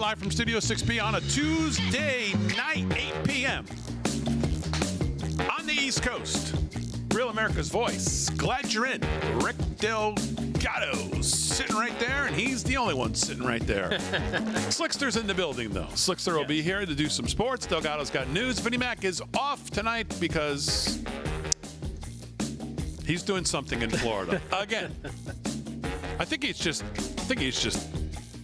live from Studio 6B on a Tuesday night, 8 p.m. on the East Coast. Real America's Voice. Glad you're in. Rick Delgado's sitting right there, and he's the only one sitting right there. Slickster's in the building, though. Slickster will be here to do some sports. Delgado's got news. Vinnie Mac is off tonight because he's doing something in Florida again. I think he's just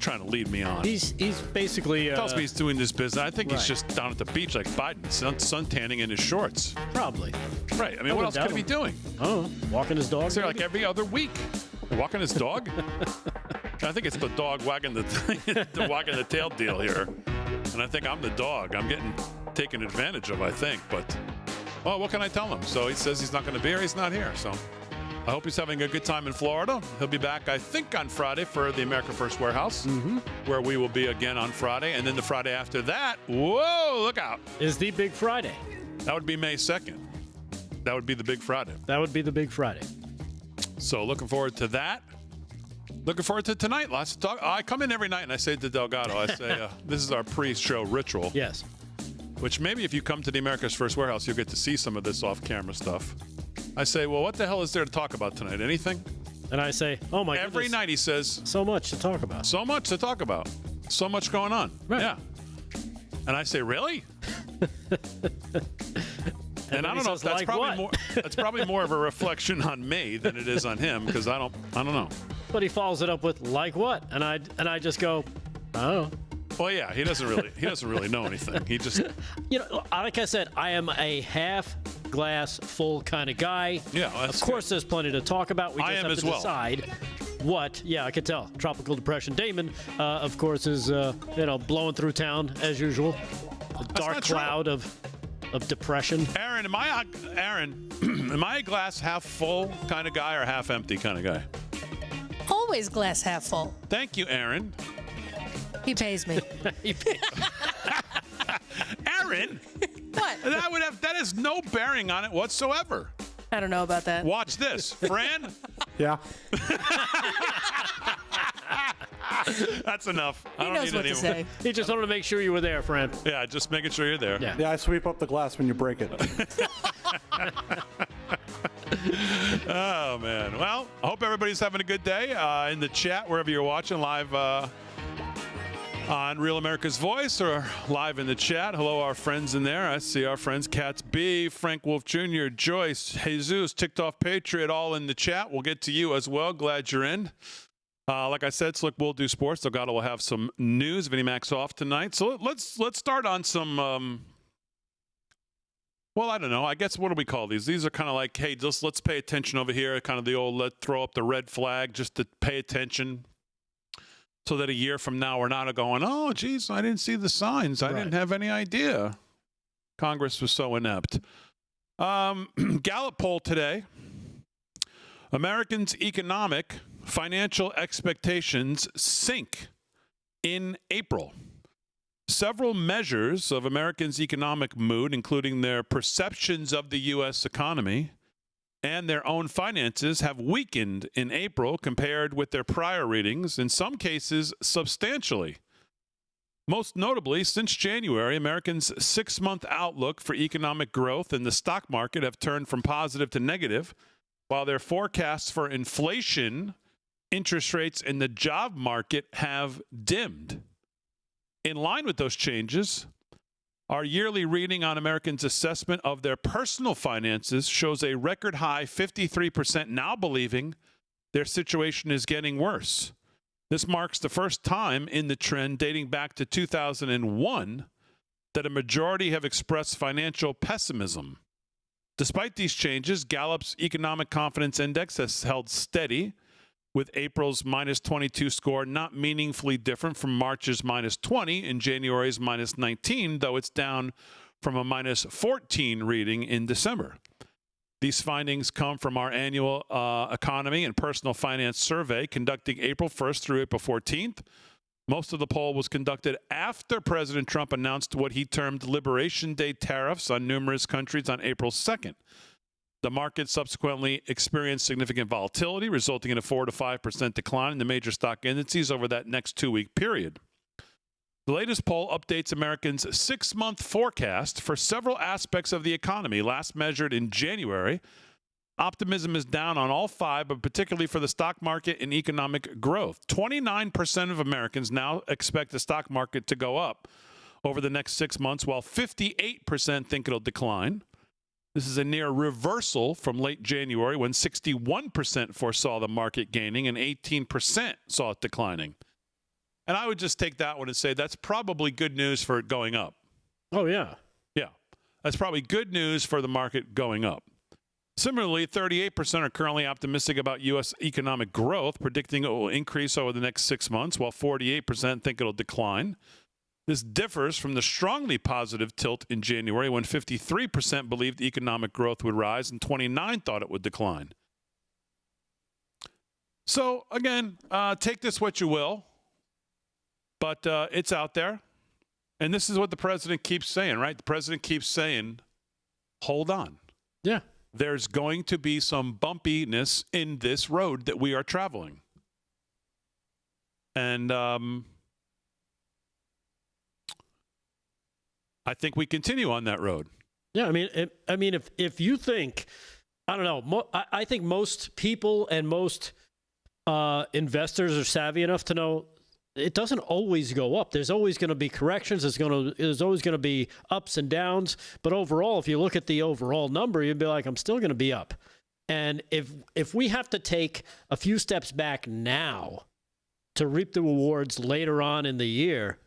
trying to lead me on. He's basically tells me he's doing this business. I think he's just down at the beach like Biden, sun tanning in his shorts. Probably. Right. I mean, what else could he be doing? Oh, walking his dog. Is there like every other week? Walking his dog? I think it's the dog wagging the wagging the tail deal here. And I think I'm the dog. I'm getting taken advantage of, I think. But, well, what can I tell him? So he says he's not going to be here. He's not here. So I hope he's having a good time in Florida. He'll be back, I think, on Friday for the America First Warehouse, where we will be again on Friday. And then the Friday after that, whoa, look out. Is the Big Friday. That would be May 2nd. That would be the Big Friday. That would be the Big Friday. So looking forward to that. Looking forward to tonight. Lots to talk. I come in every night and I say to Delgado, I say, this is our pre-show ritual. Yes. Which maybe if you come to the America's First Warehouse, you'll get to see some of this off-camera stuff. I say, well, what the hell is there to talk about tonight? Anything? And I say, oh, my Every goodness. night he says. So much to talk about. So much to talk about. So much going on. Right. Yeah. And I say, really? And I don't know if that's probably more of a reflection on me than it is on him, because I don't know. But he follows it up with like what? And I just go, oh. Well, yeah, he doesn't really know anything. He just like I said, I am a half glass full kind of guy. Yeah, of course there's plenty to talk about. We just have to decide what. Yeah, I could tell. Tropical depression. Damon, of course, is blowing through town as usual. A dark cloud of depression. Aaron, am I a glass half full kind of guy or half empty kind of guy? Always glass half full. Thank you, Aaron. He pays me. Aaron? What? That has no bearing on it whatsoever. I don't know about that. Watch this. Fran? Yeah. That's enough. He knows what to say. He just wanted to make sure you were there, friend. Yeah, just making sure you're there. Yeah, I sweep up the glass when you break it. Oh, man. Well, I hope everybody's having a good day in the chat, wherever you're watching, live on Real America's Voice or live in the chat. Hello, our friends in there. I see our friends Cats B, Frank Wolf Jr., Joyce, Jesus, Ticked Off Patriot, all in the chat. We'll get to you as well. Glad you're in. Like I said, Slick will do sports. Delgado will have some news. Vinnie Mac's off tonight. So let's start on some, well, I don't know. I guess, what do we call these? These are kind of like, hey, just let's pay attention over here. Kind of the old throw up the red flag just to pay attention. So that a year from now, we're not going, oh, geez, I didn't see the signs. I didn't have any idea. Congress was so inept. Gallup poll today. Americans' economic financial expectations sink in April. Several measures of Americans' economic mood, including their perceptions of the U.S. economy and their own finances, have weakened in April compared with their prior readings, in some cases substantially. Most notably, since January, Americans' 6-month outlook for economic growth in the stock market have turned from positive to negative, while their forecasts for inflation, interest rates, and the job market have dimmed. In line with those changes, our yearly reading on Americans' assessment of their personal finances shows a record high 53% now believing their situation is getting worse. This marks the first time in the trend dating back to 2001 that a majority have expressed financial pessimism. Despite these changes, Gallup's Economic Confidence Index has held steady, with April's -22 score not meaningfully different from March's -20 and January's -19, though it's down from a -14 reading in December. These findings come from our annual economy and personal finance survey conducting April 1st through April 14th. Most of the poll was conducted after President Trump announced what he termed Liberation Day tariffs on numerous countries on April 2nd. The market subsequently experienced significant volatility, resulting in a 4 to 5% decline in the major stock indices over that next 2-week period. The latest poll updates Americans' 6-month forecast for several aspects of the economy. Last measured in January, optimism is down on all 5, but particularly for the stock market and economic growth. 29% of Americans now expect the stock market to go up over the next 6 months, while 58% think it'll decline. This is a near reversal from late January, when 61% foresaw the market gaining and 18% saw it declining. And I would just take that one and say that's probably good news for it going up. Oh, yeah. Yeah. That's probably good news for the market going up. Similarly, 38% are currently optimistic about U.S. economic growth, predicting it will increase over the next 6 months, while 48% think it'll decline. This differs from the strongly positive tilt in January, when 53% believed economic growth would rise and 29% thought it would decline. So, again, take this what you will, but it's out there. And this is what the president keeps saying, right? The president keeps saying, hold on. Yeah. There's going to be some bumpiness in this road that we are traveling. And I think we continue on that road. Yeah, I mean, if you think, I don't know, I think most people and most investors are savvy enough to know it doesn't always go up. There's always going to be corrections. There's always going to be ups and downs. But overall, if you look at the overall number, you'd be like, I'm still going to be up. And if we have to take a few steps back now to reap the rewards later on in the year,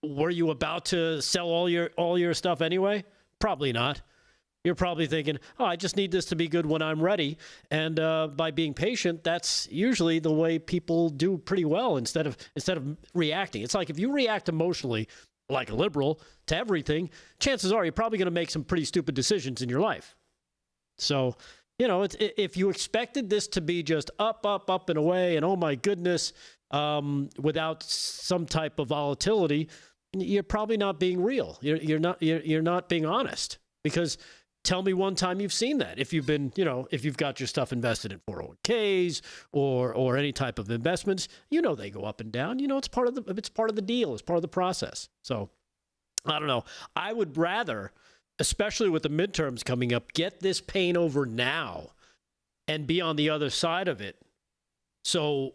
were you about to sell all your stuff anyway? Probably not. You're probably thinking, oh, I just need this to be good when I'm ready. And by being patient, that's usually the way people do pretty well instead of reacting. It's like if you react emotionally, like a liberal, to everything, chances are you're probably going to make some pretty stupid decisions in your life. So, if you expected this to be just up, up, up and away, and oh my goodness, without some type of volatility, you're probably not being real. You're not being honest, because tell me one time you've seen that. If you've been, if you've got your stuff invested in 401ks or any type of investments, they go up and down. It's part of the deal. It's part of the process. So I don't know. I would rather, especially with the midterms coming up, get this pain over now and be on the other side of it. So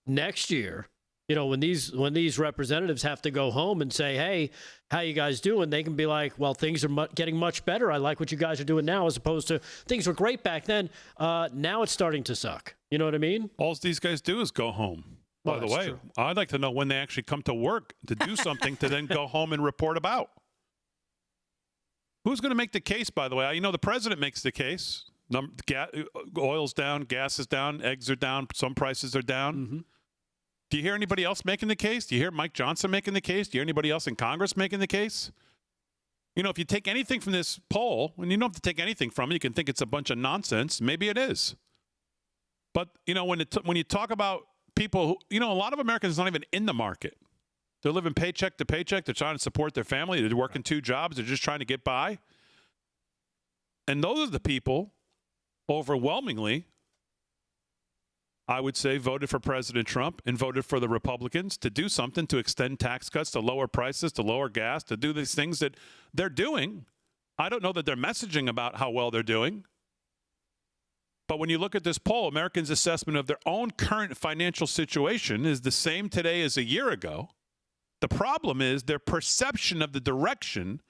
next year, when these representatives have to go home and say, hey, how you guys doing? They can be like, well, things are getting much better. I like what you guys are doing now, as opposed to things were great back then. Now it's starting to suck. You know what I mean? All these guys do is go home. By the way, true. I'd like to know when they actually come to work to do something to then go home and report about. Who's going to make the case, by the way? The president makes the case. Oil's down, gas is down, eggs are down, some prices are down. Mm-hmm. Do you hear anybody else making the case? Do you hear Mike Johnson making the case? Do you hear anybody else in Congress making the case? If you take anything from this poll, and you don't have to take anything from it, you can think it's a bunch of nonsense. Maybe it is. But, when you talk about people who, a lot of Americans are not even in the market. They're living paycheck to paycheck. They're trying to support their family. They're working 2 jobs. They're just trying to get by. And those are the people, overwhelmingly, I would say, voted for President Trump and voted for the Republicans to do something, to extend tax cuts, to lower prices, to lower gas, to do these things that they're doing. I don't know that they're messaging about how well they're doing. But when you look at this poll, Americans' assessment of their own current financial situation is the same today as a year ago. The problem is their perception of the direction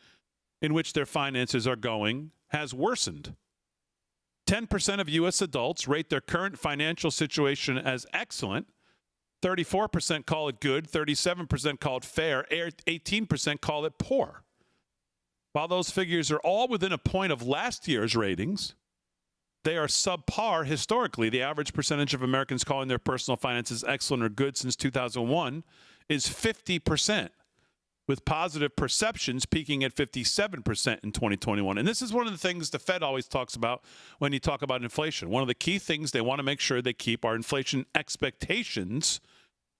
in which their finances are going has worsened. 10% of U.S. adults rate their current financial situation as excellent. 34% call it good. 37% call it fair. 18% call it poor. While those figures are all within a point of last year's ratings, they are subpar historically. The average percentage of Americans calling their personal finances excellent or good since 2001 is 50%. With positive perceptions peaking at 57% in 2021. And this is one of the things the Fed always talks about when you talk about inflation. One of the key things they want to make sure they keep are inflation expectations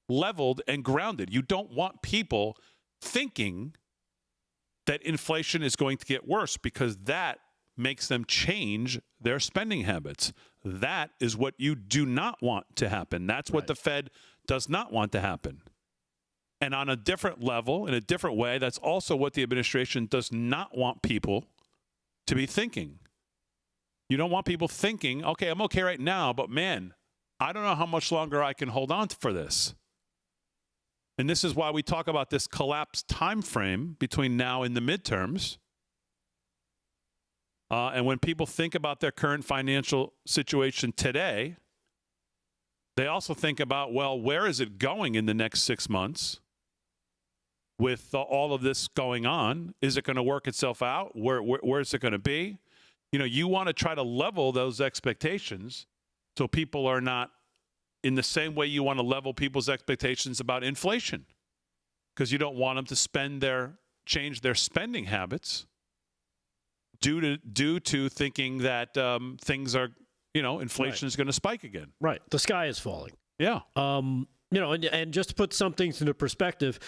leveled and grounded. You don't want people thinking that inflation is going to get worse, because that makes them change their spending habits. That is what you do not want to happen. That's what the Fed does not want to happen. And on a different level, in a different way, that's also what the administration does not want people to be thinking. You don't want people thinking, okay, I'm okay right now, but man, I don't know how much longer I can hold on for this. And this is why we talk about this collapsed time frame between now and the midterms. And when people think about their current financial situation today, they also think about, well, where is it going in the next 6 months with all of this going on? Is it going to work itself out? Where is it going to be? You know, you want to try to level those expectations so people are not in the same way you want to level people's expectations about inflation, because you don't want them to change their spending habits due to thinking that things are, inflation is going to spike again. Right. The sky is falling. Yeah. And just to put some things into perspective,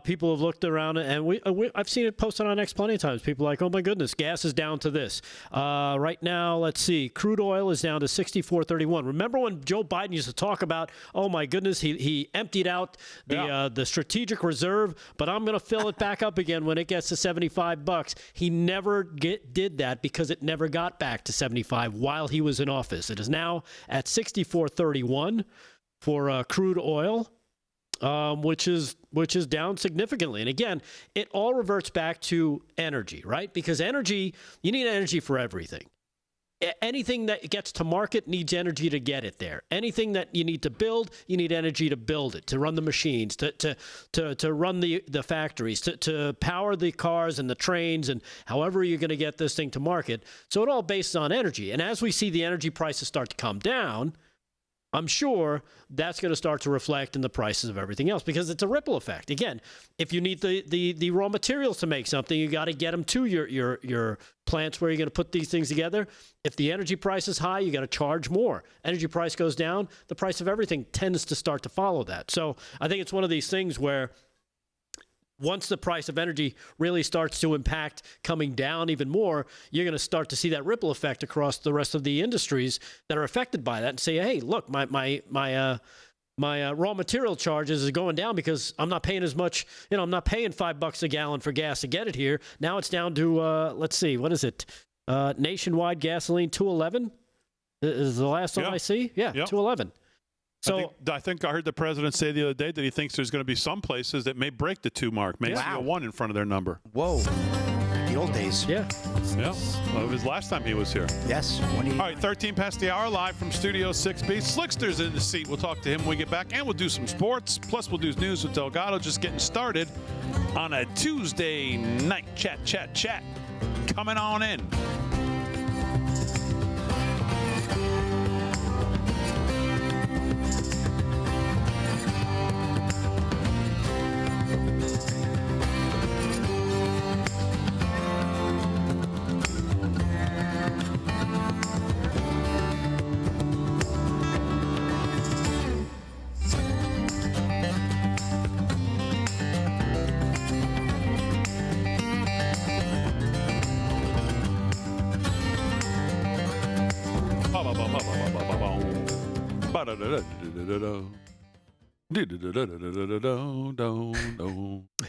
people have looked around, and I've seen it posted on X plenty of times. People are like, oh my goodness, gas is down to this. Right now, let's see, crude oil is down to $64.31. Remember when Joe Biden used to talk about, oh my goodness, he emptied out the strategic reserve, but I'm going to fill it back up again when it gets to $75. He never did that because it never got back to 75 while he was in office. It is now at $64.31. for crude oil, which is down significantly. And again, it all reverts back to energy, right? Because energy, you need energy for everything. Anything that gets to market needs energy to get it there. Anything that you need to build, you need energy to build it, to run the machines, to run the factories, to power the cars and the trains, and however you're going to get this thing to market. So it all based on energy. And as we see the energy prices start to come down, I'm sure that's going to start to reflect in the prices of everything else, because it's a ripple effect. Again, if you need the raw materials to make something, you got to get them to your plants where you're going to put these things together. If the energy price is high, you got to charge more. Energy price goes down, the price of everything tends to start to follow that. So I think it's one of these things where once the price of energy really starts to impact coming down even more, you're going to start to see that ripple effect across the rest of the industries that are affected by that, and say, hey, look, my raw material charges is going down because I'm not paying as much. I'm not paying $5 a gallon for gas to get it here. Now it's down to let's see, what is it? Nationwide gasoline $2.11 is the last one I see. Yeah, yep. $2.11. So I think I heard the president say the other day that he thinks there's going to be some places that may break the 2 mark, may see a 1 in front of their number. Whoa. The old days. Yeah. Yeah. Well, it was last time he was here. Yes. All right, 13 past the hour, live from Studio 6B. Slickster's in the seat. We'll talk to him when we get back, and we'll do some sports. Plus, we'll do news with Delgado, just getting started on a Tuesday night chat. Coming on in.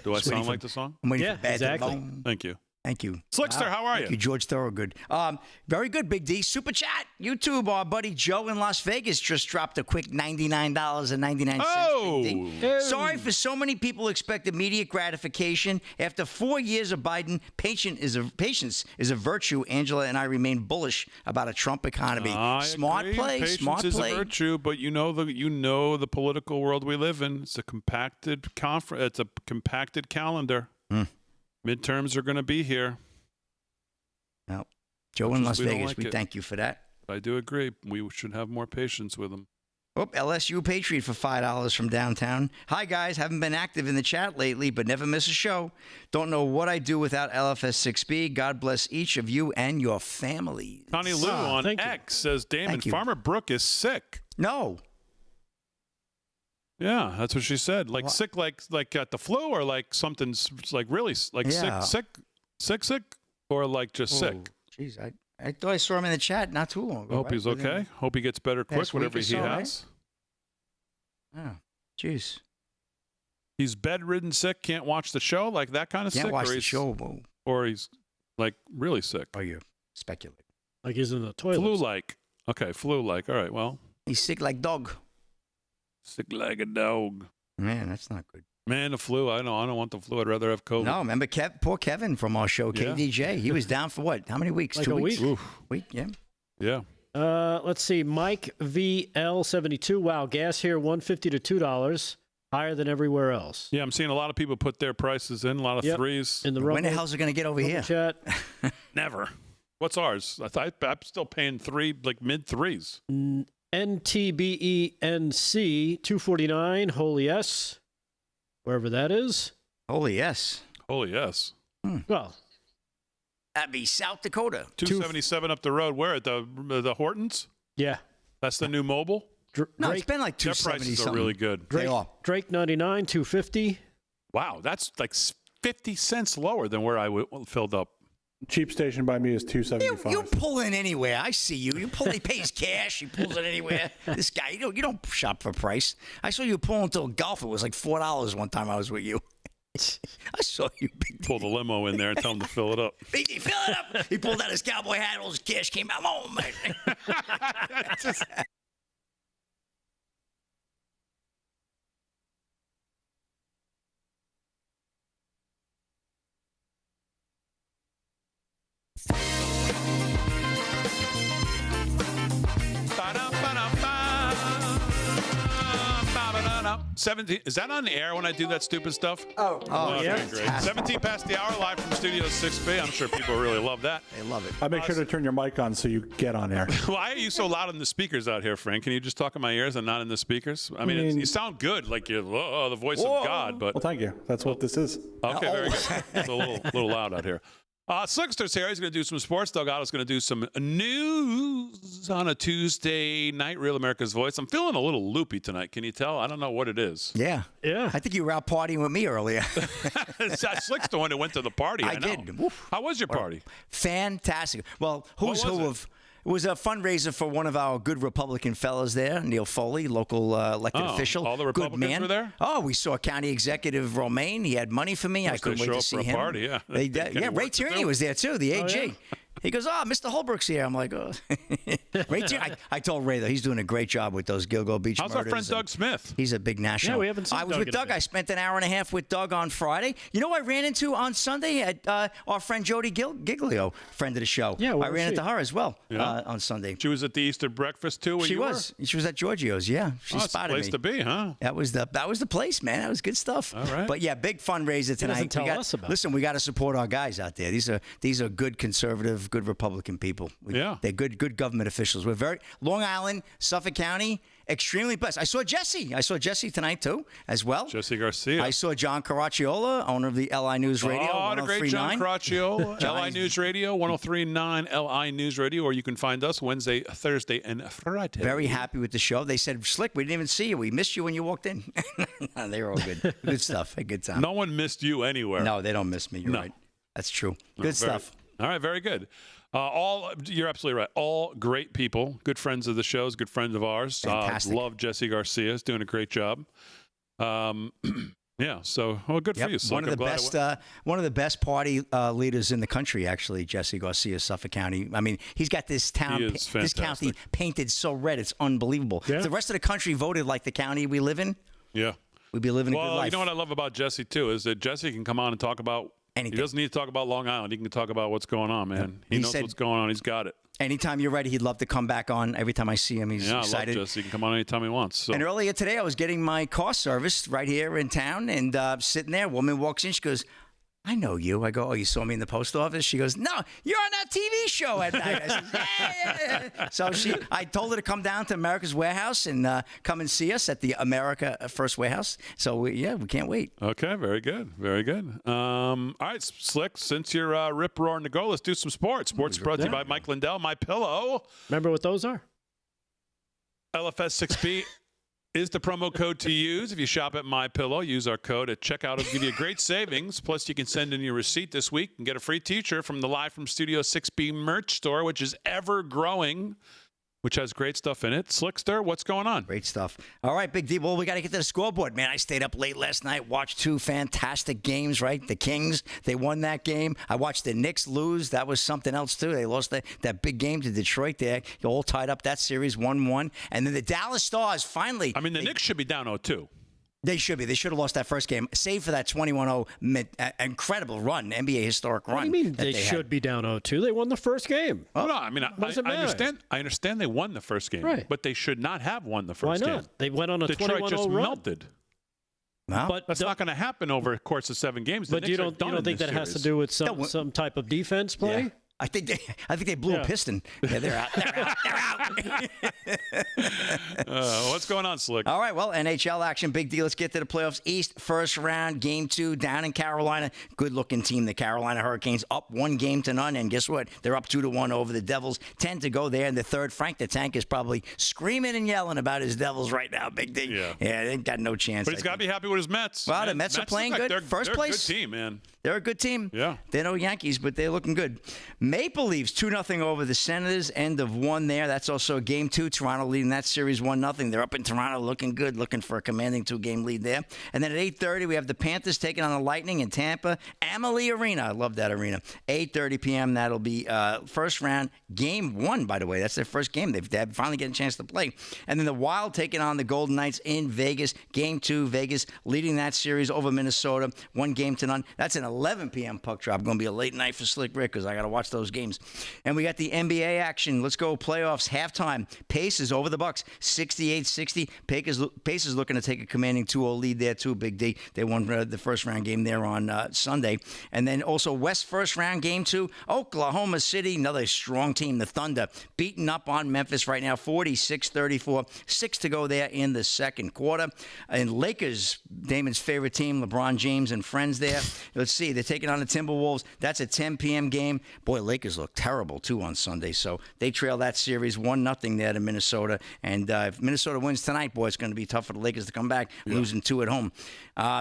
Do I sound like the song? Yeah, exactly. Thank you. Thank you. Slickster, how are you? Thank you, George Thorogood. Very good, Big D. Super chat. YouTube, our buddy Joe in Las Vegas just dropped a quick $99.99. Oh! Big D. Sorry for so many people expect immediate gratification. After 4 years of Biden, patience is a virtue. Angela and I remain bullish about a Trump economy. Smart agree. play. Patience Smart is play. a virtue, but you know the political world we live in. It's a compacted It's a compacted calendar. Midterms are going to be here. Well, Joe in Las Vegas, we thank you for that. I do agree. We should have more patience with them. Oh, LSU Patriot for $5 from downtown. Hi, guys. Haven't been active in the chat lately, but never miss a show. Don't know what I do without LFS6B. God bless each of you and your families. Connie Lou on X says, Damon, Farmer Brooke is sick. No. Yeah, that's what she said. Like sick, like got the flu, or like something's like really like sick, or like just sick. Jeez, I thought I saw him in the chat not too long ago. Hope he's okay. Hope he gets better quick, whatever he has. Oh, jeez. He's bedridden, sick, can't watch the show, like that kind of sick. Can't watch the show. Or he's like really sick. Or you speculate. Like he's in the toilet. Flu-like. Okay, flu-like. All right, well. He's sick like dog. Sick like a dog. Man, that's not good. Man, the flu. I don't want the flu. I'd rather have COVID. No, remember poor Kevin from our show, KDJ. He was down for what? How many weeks? Like 2 a weeks? week. Yeah. Yeah. Let's see. Mike VL72. Wow, gas here $1.50 to $2, higher than everywhere else. Yeah, I'm seeing a lot of people put their prices in, a lot of threes. In the When the hell's it going to get over here? Chat. Never. What's ours? I'm still paying like mid threes. NTBENC 249. Holy S. Wherever that is. Holy yes. Holy yes. Well, That'd be South Dakota. 277 up the road. Where at the Hortons? Yeah. That's the new mobile. No, it's been like Their 270 prices are something. really good. Drake 99 250. Wow, that's like 50 cents lower than where I filled up. Cheap station by me is $2.75. You pull in anywhere. I see you. You pull. He pays cash. He pulls it anywhere. This guy, you don't shop for price. I saw you pull into a golf. It was like $4 one time I was with you. I saw you. Pull the limo in there and tell him to fill it up. Big D, fill it up. He pulled out his cowboy hat. All his cash came out. Oh man. Ba-da-ba-da-ba. 17. Is that on the air when I do that stupid stuff? Oh, Okay, yeah. great. 17 past the hour, live from Studio 6B. I'm sure people really love that. They love it. I make sure to turn your mic on so you get on air. Why are you so loud in the speakers out here, Frank? Can you just talk in my ears and not in the speakers? I mean, you sound good, like you're the voice of God. But Well, thank you. That's what this is. okay, very good. It's a little loud out here. Slickster's here. He's going to do some sports. Delgado's going to do some news on a Tuesday night. Real America's Voice. I'm feeling a little loopy tonight. Can you tell? I don't know what it is. Yeah. Yeah. I think you were out partying with me earlier. Slick's the one who went to the party. I know. did. Oof. How was your party? Fantastic. Well, who's What was who it? of. It was a fundraiser for one of our good Republican fellas there, Neil Foley, local elected official. All the Republicans good man. were there? Oh, we saw County Executive Romaine. He had money for me. I couldn't wait show to up see for a him. party, yeah. They, They yeah, got Ray work to Tierney do. was there too, the AG. yeah. He goes, Mr. Holbrook's here. I'm like, oh. Ray Tierney. I told Ray, though, he's doing a great job with those Gilgo Beach How's our murders friend and Doug Smith? He's a big national. Yeah, we haven't seen I was Doug with in a Doug. bit. I spent an hour and a half with Doug on Friday. You know, I ran into on Sunday at our friend Jody Giglio, friend of the show. Yeah, where I was ran she? into her as well Yeah. on Sunday. She was at the Easter breakfast too. Where She you was. She was at Giorgio's. Yeah, she Were? It's a spotted place me. to be, huh? That was the place, man. That was good stuff. All right. But yeah, big fundraiser tonight. tell us about it. Listen, we got to support our guys out there. These are good conservative, good Republican people. Yeah. They're good government officials. We're very Long Island, Suffolk County, extremely blessed. I saw Jesse tonight too, as well. Jesse Garcia. I saw John Caracciolo, owner of the LI News Radio. Oh, the great John 1039. Caraccio, John, LI News Radio, 103.9 LI News Radio, or you can find us Wednesday, Thursday, and Friday. Very happy with the show. They said, Slick, we didn't even see you. We missed you when you walked in. They were all good. Good stuff. A good time. No one missed you anywhere. No, they don't miss me. You're No. right. That's true. Good Very- stuff. All right, very good. You're absolutely right. All great people, good friends of the shows, good friends of ours. Fantastic. Love Jesse Garcia. He's doing a great job. Yeah, so good for you. Slick. One of I'm the glad best, one of the best party leaders in the country, actually, Jesse Garcia, Suffolk County. I mean, he's got this town, He is this county fantastic. painted so red, it's unbelievable. Yeah. If the rest of the country voted like the county we live in, Yeah. we'd be living a good Well, life. you know what I love about Jesse too is that Jesse can come on and talk about Anything. He doesn't need to talk about Long Island. He can talk about what's going on, man. He knows said- what's going on. He's got it. Anytime you're ready, he'd love to come back on. Every time I see him, he's Yeah, excited. I love Jesse. He can come on anytime he wants. So. And earlier today, I was getting my car serviced right here in town, and sitting there, a woman walks in. She goes, I know you. I go, oh, you saw me in the post office? She goes, no, you're on that TV show at night. I said, yeah. So I told her to come down to America's Warehouse and come and see us at the America First Warehouse. So, we can't wait. Okay, very good. Very good. All right, Slick, since you're rip-roaring to go, let's do some sports. Sports brought to you by Mike Lindell, My Pillow. Remember what those are? LFS6B is the promo code to use. If you shop at My Pillow, use our code at checkout. It'll give you great savings. Plus, you can send in your receipt this week and get a free t-shirt from the Live from Studio 6B merch store, which is ever growing. which has great stuff in it. Slickster, what's going on? Great stuff. All right, Big D. Well, we got to get to the scoreboard, man. I stayed up late last night, watched 2 fantastic games, right? The Kings, they won that game. I watched the Knicks lose. That was something else, too. They lost that big game to Detroit there. You all tied up that series 1-1. And then the Dallas Stars finally. I mean, the Knicks should be down 0-2. They should be. They should have lost that first game, save for that 21-0 incredible run, NBA historic run. What do you mean they should be down 0-2? They won the first game. Oh, no, I mean, I understand they won the first game, right. But they should not have won the first game. game. Why not? They went on a 21-0 run. Detroit just melted. Well, but that's not going to happen over the course of 7 games. But you don't think that has to do with some type of defense play? Yeah. I think they blew a piston. Yeah, they're out. They're out. What's going on, Slick? All right, well, NHL action, big deal. Let's get to the playoffs. East, first round, game 2, down in Carolina. Good-looking team, the Carolina Hurricanes, up 1-0, and guess what? They're up 2-1 over the Devils. 10 to go there in the third. Frank the Tank is probably screaming and yelling about his Devils right now, Big D. Yeah, they ain't got no chance. But he's got to be happy with his Mets. Well, the Mets are playing good. First place. They're a good team, man. They're a good team. Yeah. They're no Yankees, but they're looking good. Maple Leafs 2-0 over the Senators. End of 1 there. That's also game 2. Toronto leading that series 1-0. They're up in Toronto looking good, looking for a commanding 2-game lead there. And then at 8:30, we have the Panthers taking on the Lightning in Tampa. Amalie Arena. I love that arena. 8:30 p.m. That'll be first round. Game 1, by the way. That's their first game. They've finally getting a chance to play. And then the Wild taking on the Golden Knights in Vegas. Game 2, Vegas leading that series over Minnesota. 1-0. That's an 11 p.m. puck drop. Going to be a late night for Slick Rick because I got to watch those games. And we got the NBA action. Let's go playoffs. Halftime. Pacers over the Bucks. 68-60. Pacers looking to take a commanding 2-0 lead there too. Big D. They won the first round game there on Sunday. And then also West first round game 2. Oklahoma City, another strong team. The Thunder beating up on Memphis right now. 46-34. 6 to go there in the second quarter. And Lakers, Damon's favorite team, LeBron James and friends there. Let's see. They're taking on the Timberwolves. That's a 10 p.m. game. Boy, Lakers look terrible, too, on Sunday. So they trail that series 1-0 there to Minnesota. And if Minnesota wins tonight, boy, it's going to be tough for the Lakers to come back, losing 2 at home.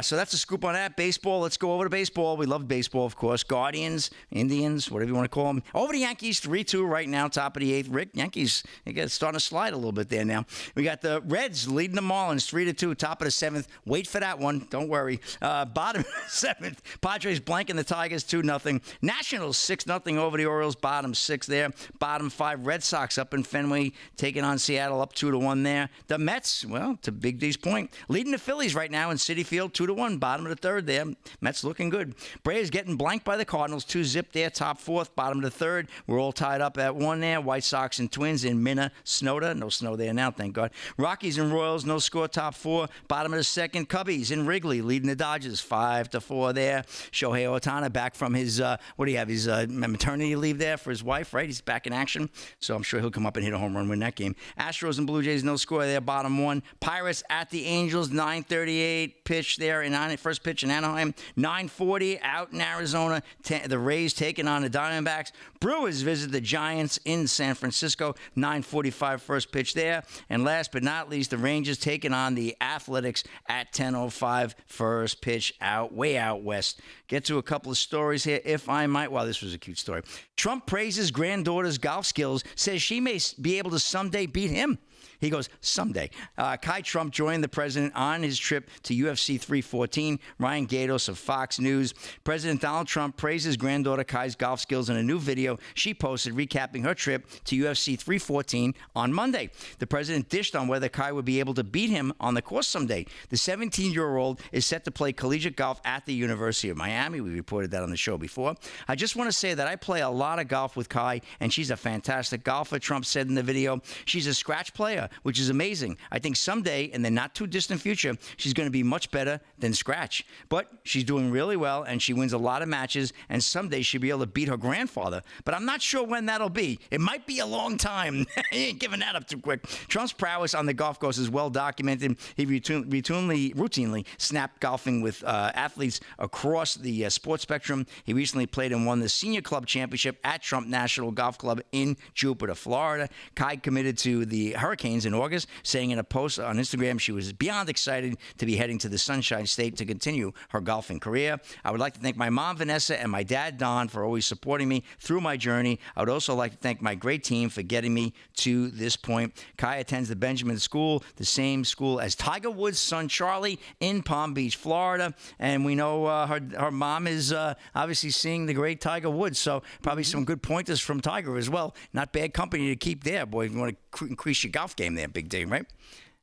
So that's a scoop on that. Baseball. Let's go over to baseball. We love baseball, of course. Guardians, Indians, whatever you want to call them. Over the Yankees, 3-2 right now, top of the 8th. Rick, Yankees, starting to slide a little bit there now. We got the Reds leading the Marlins, 3-2, top of the 7th. Wait for that one. Don't worry. Bottom of the 7th. Padres blanking the Tigers, 2-0. Nationals, 6-0 over the Orioles, bottom 6 there. Bottom 5, Red Sox up in Fenway, taking on Seattle, up 2-1 there. The Mets, well, to Big D's point, leading the Phillies right now in Citi Field, 2-1, bottom of the 3rd there. Mets looking good. Braves getting blanked by the Cardinals, 2-0 there, top 4th, bottom of the 3rd. We're all tied up at 1 there. White Sox and Twins in Minnesota. No snow there now, thank God. Rockies and Royals, no score, top 4, bottom of the 2nd. Cubbies in Wrigley, leading the Dodgers, 5-4 there. Shohei Ohtani back from his, what do you have, his maternity leave there for his wife, right? He's back in action, so I'm sure he'll come up and hit a home run, win that game. Astros and Blue Jays, no score there, bottom 1. Pirates at the Angels, 9:38 pitch there, first pitch in Anaheim. 9:40 out in Arizona. The Rays taking on the Diamondbacks. Brewers visit the Giants in San Francisco. 9:45 first pitch there. And last but not least, the Rangers taking on the Athletics at 10:05 first pitch way out west. Get to a couple of stories here, if I might. Wow, this was a cute story. Trump praises granddaughter's golf skills, says she may be able to someday beat him. He goes, someday. Kai Trump joined the president on his trip to UFC 314. Ryan Gatos of Fox News. President Donald Trump praises granddaughter Kai's golf skills in a new video she posted recapping her trip to UFC 314 on Monday. The president dished on whether Kai would be able to beat him on the course someday. The 17-year-old is set to play collegiate golf at the University of Miami. We reported that on the show before. I just want to say that I play a lot of golf with Kai, and she's a fantastic golfer, Trump said in the video. She's a scratch player, which is amazing. I think someday, in the not-too-distant future, she's going to be much better than scratch. But she's doing really well, and she wins a lot of matches, and someday she'll be able to beat her grandfather. But I'm not sure when that'll be. It might be a long time. He ain't giving that up too quick. Trump's prowess on the golf course is well documented. He routinely snapped golfing with athletes across the sports spectrum. He recently played and won the Senior Club Championship at Trump National Golf Club in Jupiter, Florida. Kai committed to the Hurricane Hurricanes in August, saying in a post on Instagram she was beyond excited to be heading to the Sunshine State to continue her golfing career. I would like to thank my mom, Vanessa, and my dad, Don, for always supporting me through my journey. I would also like to thank my great team for getting me to this point. Kai attends the Benjamin School, the same school as Tiger Woods' son, Charlie, in Palm Beach, Florida. And we know her mom is obviously seeing the great Tiger Woods, so probably some good pointers from Tiger as well. Not bad company to keep there, boy, if you want to increase your golf game there, Big D, right?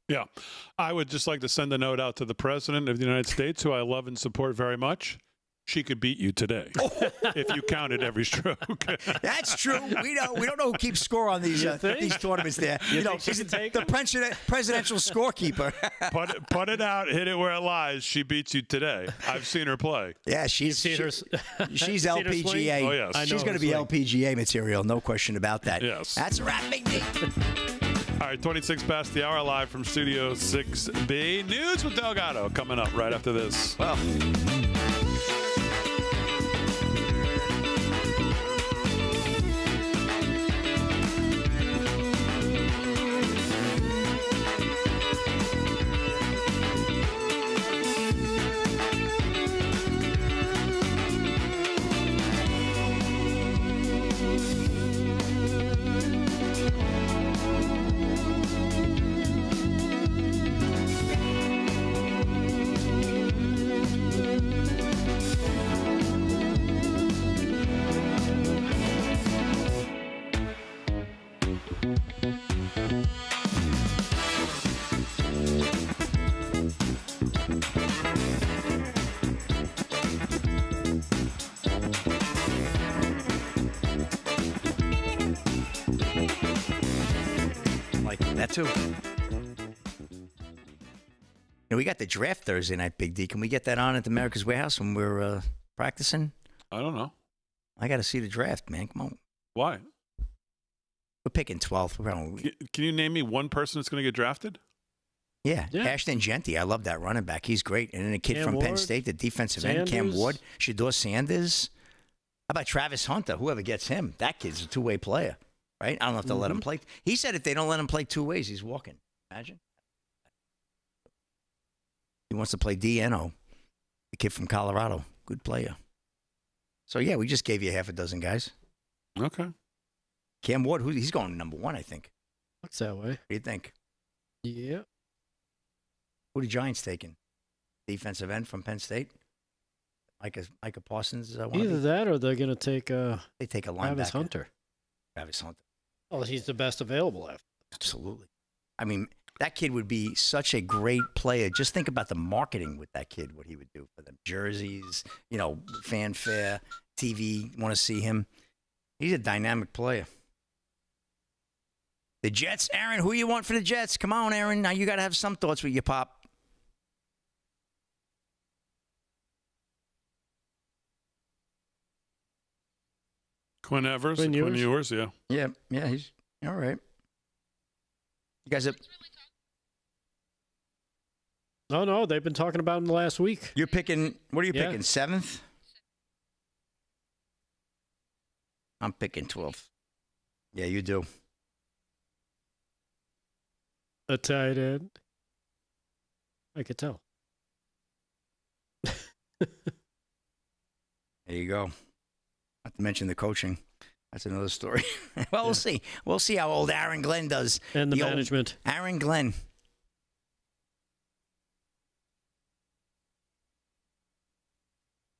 Yeah. I would just like to send a note out to the President of the United States, who I love and support very much. She could beat you today if you counted every stroke. That's true. We don't know who keeps score on these tournaments there. You know, she's the presidential scorekeeper. Put it out, hit it where it lies. She beats you today. I've seen her play. Yeah, she's LPGA. Oh, yes. She's going to be LPGA material, no question about that. Yes. That's a wrap, Big D. All right, 26 past the hour, live from Studio 6B. News with Delgado coming up right after this. Well. That too. We got the draft Thursday night, Big D. Can we get that on at the America's Warehouse when we're practicing? I don't know. I got to see the draft, man. Come on. Why? We're picking 12th. Can you name me one person that's going to get drafted? Yeah, Ashton Genty. I love that running back. He's great. And then a kid Cam from Ward, Penn State, the defensive end, Cam Ward, Shador Sanders. How about Travis Hunter? Whoever gets him, that kid's a two-way player. Right? I don't know if they'll let him play. He said if they don't let him play two ways, he's walking. Imagine. He wants to play DNO, the kid from Colorado. Good player. So, yeah, we just gave you half a dozen guys. Okay. Cam Ward, he's going number 1, I think. Looks that way. What do you think? Yeah. Who the Giants taking? Defensive end from Penn State? Micah Parsons? Either that or they're going to take they take a linebacker. Travis Hunter. Travis Hunter. Oh, he's the best available after. Absolutely. I mean, that kid would be such a great player. Just think about the marketing with that kid, what he would do for them. Jerseys, fanfare, TV, want to see him. He's a dynamic player. The Jets, Aaron, who you want for the Jets? Come on, Aaron. Now you got to have some thoughts with your pop. Quinn Ewers, yeah. Yeah, he's all right. You guys have... No, they've been talking about him the last week. You're picking, what are you picking, 7th? I'm picking 12th. Yeah, you do. A tight end. I could tell. There you go. Not to mention the coaching. That's another story. Well, we'll see. We'll see how old Aaron Glenn does. And the management. Aaron Glenn.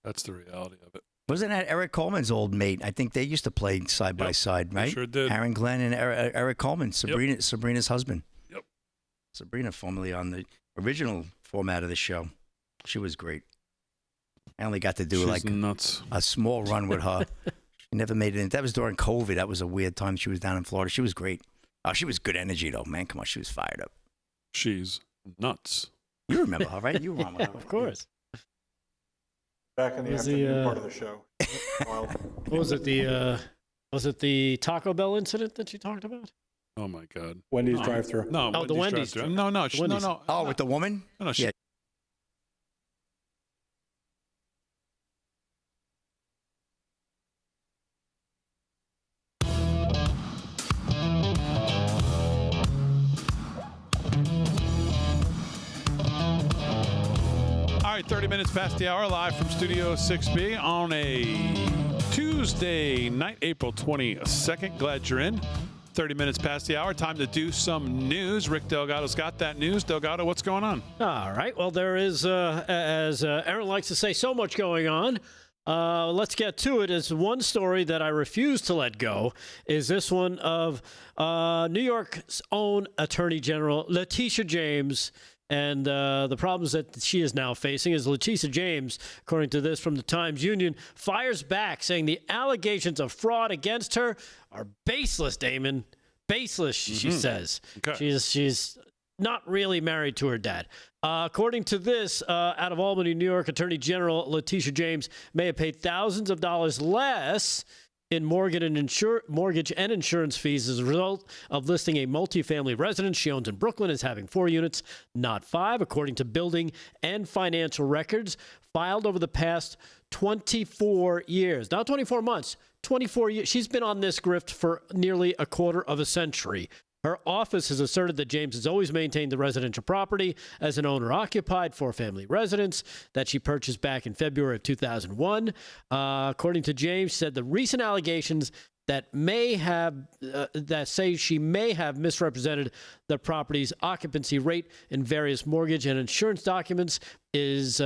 That's the reality of it. Wasn't that Eric Coleman's old mate? I think they used to play side by side, right? Sure did. Aaron Glenn and Eric Coleman, Sabrina's husband. Yep. Sabrina, formerly on the original format of the show. She was great. I only got to do nuts. A small run with her. She never made it in. That was during COVID. That was a weird time. She was down in Florida. She was great. Oh, she was good energy, though, man. Come on, she was fired up. She's nuts. You remember her, right? You were on with her. Of course. Back in the afternoon part of the show. What was it? Was it the Taco Bell incident that you talked about? Oh my God. Wendy's drive-thru. No. Oh, the Wendy's. drive-thru. No. Oh, with the woman? No. Yeah. right, 30 minutes past the hour, live from Studio 6B on a Tuesday night, April 22nd. Glad you're in. 30 minutes past the hour. Time to do some news. Rick Delgado's got that news. Delgado, what's going on? All right. Well, there is, as Aaron likes to say, so much going on. Let's get to it. It's one story that I refuse to let go is this one of New York's own Attorney General, Letitia James. And the problems that she is now facing is Letitia James, according to this from the Times-Union, fires back, saying the allegations of fraud against her are baseless, Damon. Baseless, she says. Okay. She's not really married to her dad. According to this, out of Albany, New York, Attorney General Letitia James may have paid thousands of dollars less in mortgage and insurance fees as a result of listing a multifamily residence she owns in Brooklyn as having 4 units, not 5, according to building and financial records filed over the past 24 years. Not 24 months, 24 years. She's been on this grift for nearly a quarter of a century. Her office has asserted that James has always maintained the residential property as an owner-occupied 4-family residence that she purchased back in February of 2001. According to James, she said the recent allegations that say she may have misrepresented the property's occupancy rate in various mortgage and insurance documents is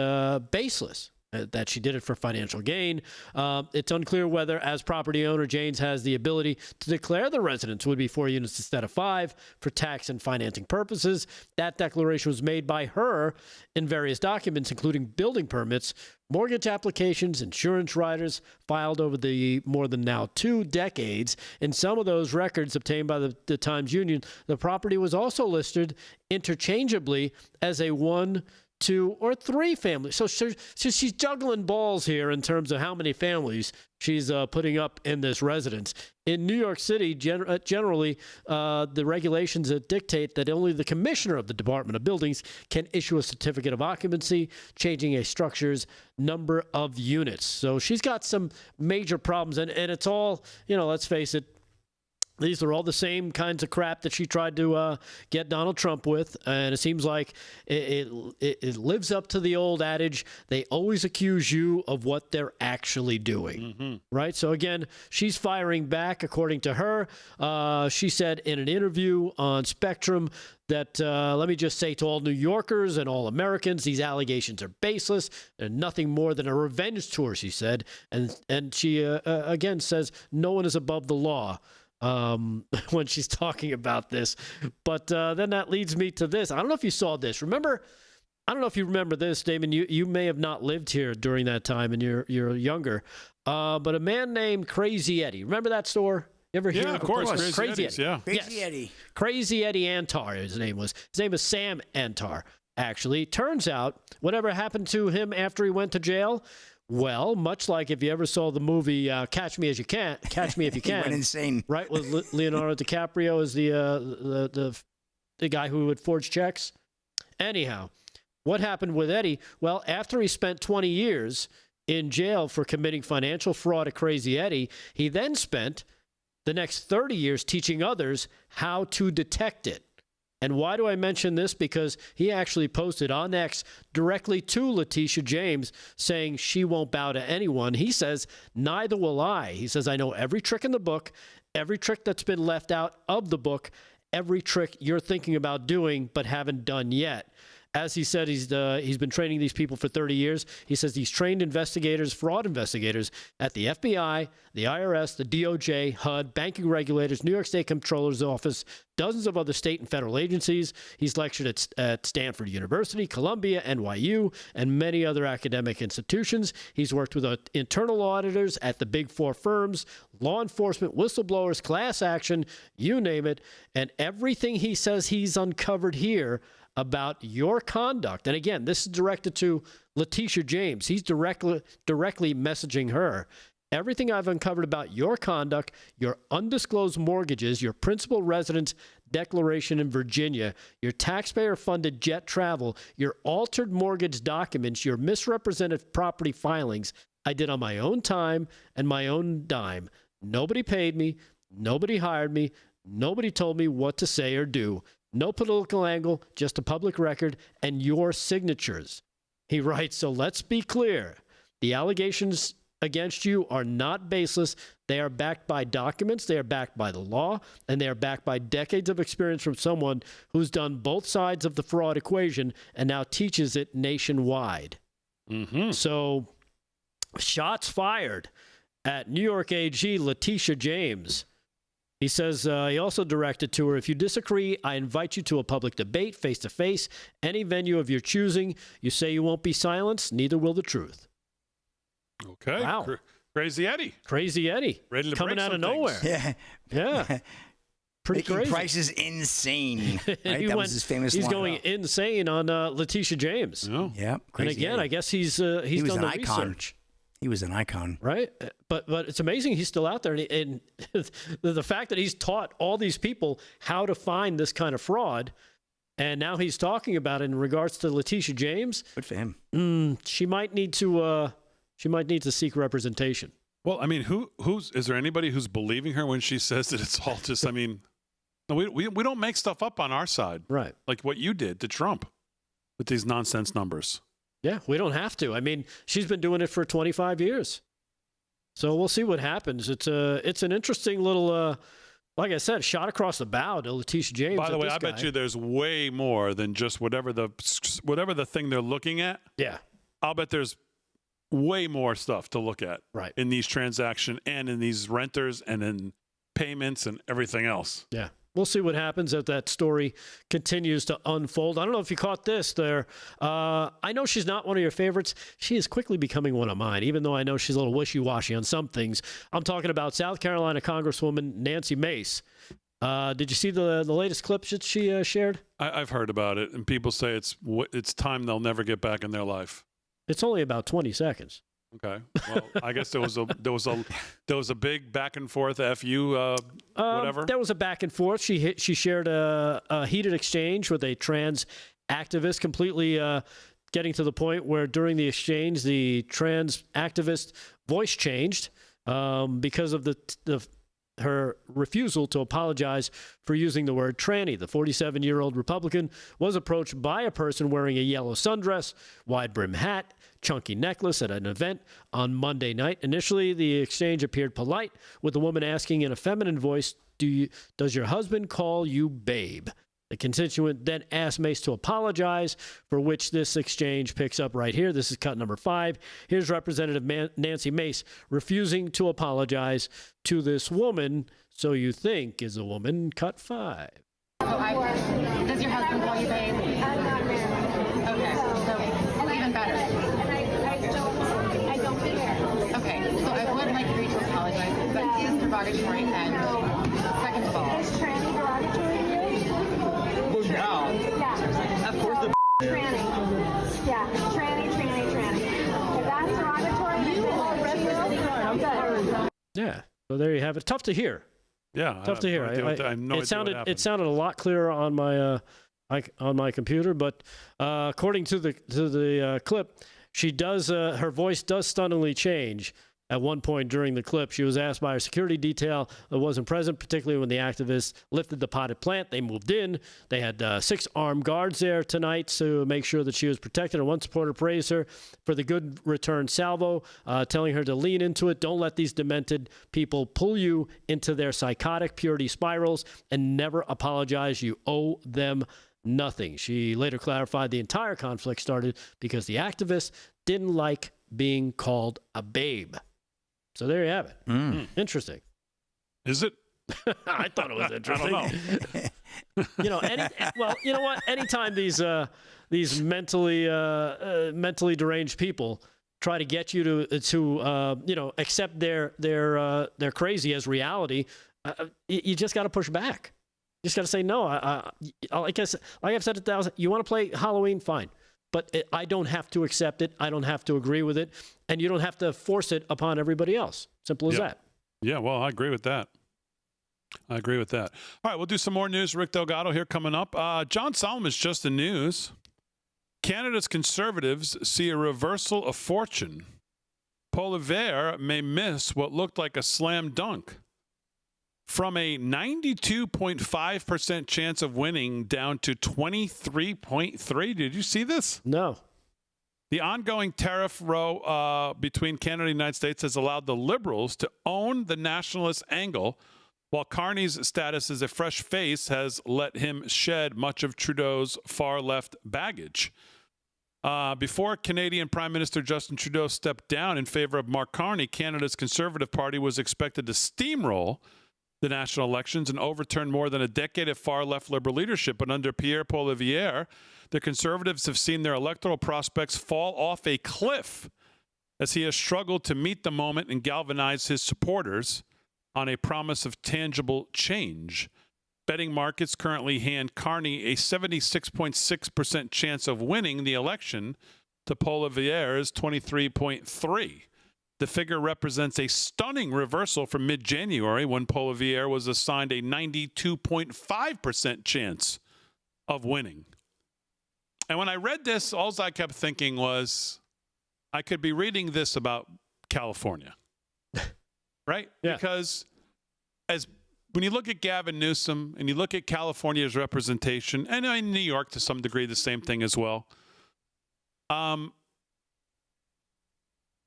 baseless. That she did it for financial gain. It's unclear whether, as property owner, James has the ability to declare the residence would be 4 units instead of 5 for tax and financing purposes. That declaration was made by her in various documents, including building permits, mortgage applications, insurance riders filed over the more than now 2 decades. In some of those records obtained by the Times-Union, the property was also listed interchangeably as a 1, 2, or 3 families. So she's juggling balls here in terms of how many families she's putting up in this residence. In New York City, generally, the regulations that dictate that only the commissioner of the Department of Buildings can issue a certificate of occupancy, changing a structure's number of units. So she's got some major problems, and it's all, let's face it, these are all the same kinds of crap that she tried to get Donald Trump with, and it seems like it lives up to the old adage, they always accuse you of what they're actually doing, right? So again, she's firing back, according to her. She said in an interview on Spectrum that, let me just say to all New Yorkers and all Americans, these allegations are baseless. They're nothing more than a revenge tour, she said. And she, again, says no one is above the law. When she's talking about this. But then that leads me to this. I don't know if you saw this. I don't know if you remember this, Damon. You may have not lived here during that time and you're younger. But a man named Crazy Eddie. Remember that store? You ever hear of? Yeah, of course. Crazy Eddie. Yeah. Crazy Eddie. Crazy Eddie Antar, his name was. His name was Sam Antar, actually. Turns out, whatever happened to him after he went to jail, well, much like if you ever saw the movie Catch Me If You Can, He went insane, right? With Leonardo DiCaprio as the guy who would forge checks. Anyhow, what happened with Eddie? Well, after he spent 20 years in jail for committing financial fraud at Crazy Eddie, he then spent the next 30 years teaching others how to detect it. And why do I mention this? Because he actually posted on X directly to Letitia James saying she won't bow to anyone. He says, neither will I. He says, I know every trick in the book, every trick that's been left out of the book, every trick you're thinking about doing but haven't done yet. As he said, he's been training these people for 30 years. He says he's trained investigators, fraud investigators at the FBI, the IRS, the DOJ, HUD, banking regulators, New York State Comptroller's Office, dozens of other state and federal agencies. He's lectured at Stanford University, Columbia, NYU, and many other academic institutions. He's worked with internal auditors at the Big Four firms, law enforcement, whistleblowers, class action, you name it. And everything he says he's uncovered here about your conduct. And again, this is directed to Letitia James. He's directly messaging her. Everything I've uncovered about your conduct, your undisclosed mortgages, your principal residence declaration in Virginia, your taxpayer-funded jet travel, your altered mortgage documents, your misrepresented property filings, I did on my own time and my own dime. Nobody paid me. Nobody hired me. Nobody told me what to say or do. No political angle, just a public record and your signatures. He writes, so let's be clear. The allegations against you are not baseless. They are backed by documents, they are backed by the law, and they are backed by decades of experience from someone who's done both sides of the fraud equation and now teaches it nationwide. Mm-hmm. So, shots fired at New York AG Letitia James. He says he also directed to her, if you disagree, I invite you to a public debate, face-to-face, any venue of your choosing. You say you won't be silenced, neither will the truth. Okay. Wow. Crazy Eddie. Crazy Eddie. Ready to coming break out of some nowhere. things. Yeah. Pretty Making crazy. prices insane. Right? That was his famous He's line. going insane on Letitia James. Oh. Yeah. And Crazy again, Eddie. I guess he's He was done an the icon. research. He was an icon. Right? But it's amazing he's still out there. And the fact that he's taught all these people how to find this kind of fraud, and now he's talking about it in regards to Letitia James. Good for him. She might need to seek representation. Well, I mean, is there anybody who's believing her when she says that it's all just, I mean, no, we don't make stuff up on our side. Right. Like what you did to Trump with these nonsense numbers. Yeah, we don't have to. I mean, she's been doing it for 25 years. So we'll see what happens. It's an interesting little, like I said, shot across the bow to Letitia James. By the way, I bet you there's way more than just whatever the thing they're looking at. Yeah. I'll bet there's way more stuff to look at in these transactions and in these renters and in payments and everything else. Yeah. We'll see what happens as that story continues to unfold. I don't know if you caught this there. I know she's not one of your favorites. She is quickly becoming one of mine, even though I know she's a little wishy-washy on some things. I'm talking about South Carolina Congresswoman Nancy Mace. Did you see the latest clip that she shared? I've heard about it, and people say it's time they'll never get back in their life. It's only about 20 seconds. Okay. Well, I guess there was a big back and forth fu whatever. There was a back and forth. She shared a heated exchange with a trans activist, completely getting to the point where during the exchange the trans activist voice changed because of her refusal to apologize for using the word tranny. The 47-year-old Republican was approached by a person wearing a yellow sundress, wide-brim hat, chunky necklace at an event on Monday night. Initially, the exchange appeared polite, with the woman asking in a feminine voice, does your husband call you babe? The constituent then asked Mace to apologize, for which this exchange picks up right here. This is cut number 5. Here's Representative Nancy Mace refusing to apologize to this woman, so you think is a woman, cut 5. Does your husband call you babe? I'm not married. Okay, so even better. I don't care. Okay, so I would like for you to apologize, but it is derogatory, and second of all, is tranny derogatory to you? Yeah. Of course the tranny. Yeah, tranny. If that's derogatory, you are good. Yeah, so there you have it. Tough to hear. Yeah, Tough to hear. It sounded a lot clearer on my computer, but according to the clip, she does her voice does stunningly change. At one point during the clip, she was asked by her security detail that wasn't present, particularly when the activists lifted the potted plant. They moved in. They had 6 armed guards there tonight to make sure that she was protected. And one supporter praised her for the good return salvo, telling her to lean into it. Don't let these demented people pull you into their psychotic purity spirals, and never apologize. You owe them nothing. She later clarified the entire conflict started because the activists didn't like being called a babe. So there you have it. Interesting. Is it? I thought it was interesting. I don't know. You know what? Anytime these mentally deranged people try to get you to accept their crazy as reality, you just got to push back. You just got to say no. Like I've said 1,000. You want to play Halloween? Fine. But I don't have to accept it. I don't have to agree with it. And you don't have to force it upon everybody else. Simple as that. Yeah, well, I agree with that. All right, we'll do some more news. Rick Delgado here coming up. John Solomon's just in news. Canada's Conservatives see a reversal of fortune. Paul Revere may miss what looked like a slam dunk. From a 92.5% chance of winning down to 23.3%. Did you see this? No. The ongoing tariff row between Canada and the United States has allowed the Liberals to own the nationalist angle, while Carney's status as a fresh face has let him shed much of Trudeau's far-left baggage. Before Canadian Prime Minister Justin Trudeau stepped down in favor of Mark Carney, Canada's Conservative Party was expected to steamroll the national elections and overturn more than a decade of far-left Liberal leadership. But under Pierre Poilievre, the Conservatives have seen their electoral prospects fall off a cliff as he has struggled to meet the moment and galvanize his supporters on a promise of tangible change. Betting markets currently hand Carney a 76.6% chance of winning the election to Poilievre's 23.3%. The figure represents a stunning reversal from mid-January when Poilievre was assigned a 92.5% chance of winning. And when I read this, all I kept thinking was, I could be reading this about California, right? Yeah. Because when you look at Gavin Newsom and you look at California's representation, and in New York to some degree the same thing as well,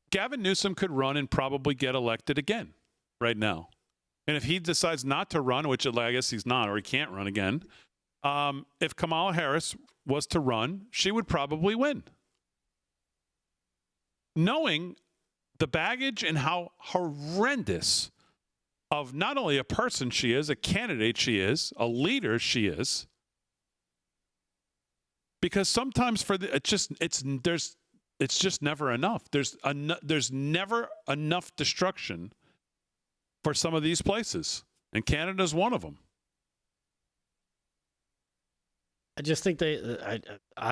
Gavin Newsom could run and probably get elected again right now. And if he decides not to run, which I guess he's not, or he can't run again, if Kamala Harris was to run, she would probably win. Knowing the baggage and how horrendous of not only a person she is, a candidate she is, a leader she is, because sometimes it's just never enough. There's never enough destruction for some of these places, and Canada's one of them. I just think I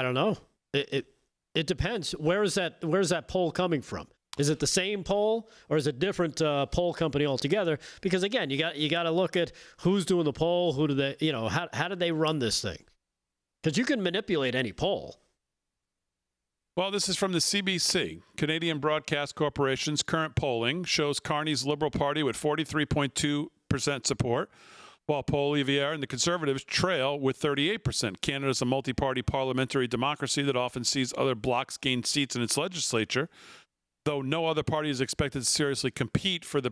don't know. It depends. Where's that poll coming from? Is it the same poll or is it a different poll company altogether? Because again, you got to look at who's doing the poll, who do they, how did they run this thing? Because you can manipulate any poll. Well, this is from the CBC. Canadian Broadcast Corporation's current polling shows Carney's Liberal Party with 43.2% support, while Poilievre and the Conservatives trail with 38%. Canada is a multi-party parliamentary democracy that often sees other blocs gain seats in its legislature, though no other party is expected to seriously compete for the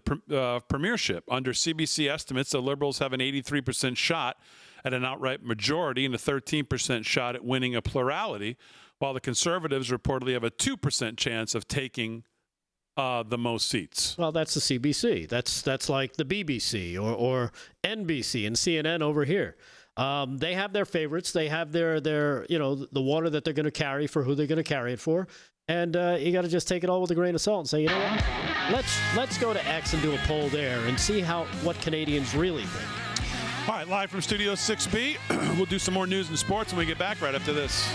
premiership. Under CBC estimates, the Liberals have an 83% shot at an outright majority and a 13% shot at winning a plurality, while the Conservatives reportedly have a 2% chance of taking the most seats. Well, that's the CBC. That's like the BBC or NBC and CNN over here. They have their favorites. They have their the water that they're going to carry for who they're going to carry it for. And you got to just take it all with a grain of salt and say, you know what? Let's go to X and do a poll there and see what Canadians really think. All right, live from Studio 6B. We'll do some more news and sports when we get back right after this.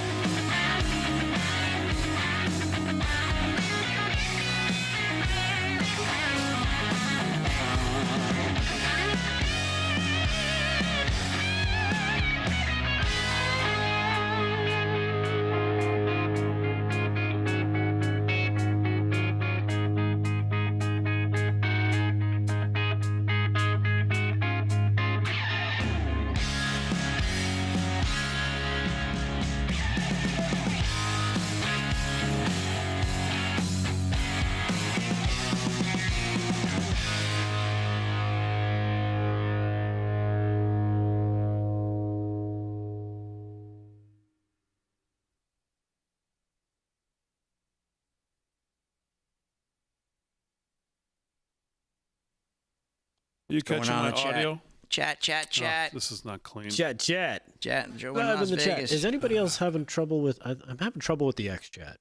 You catching my audio? Chat. Oh, this is not clean. Chat. Joe in Las Vegas. Chat. Is anybody else having trouble with? I'm having trouble with the X chat.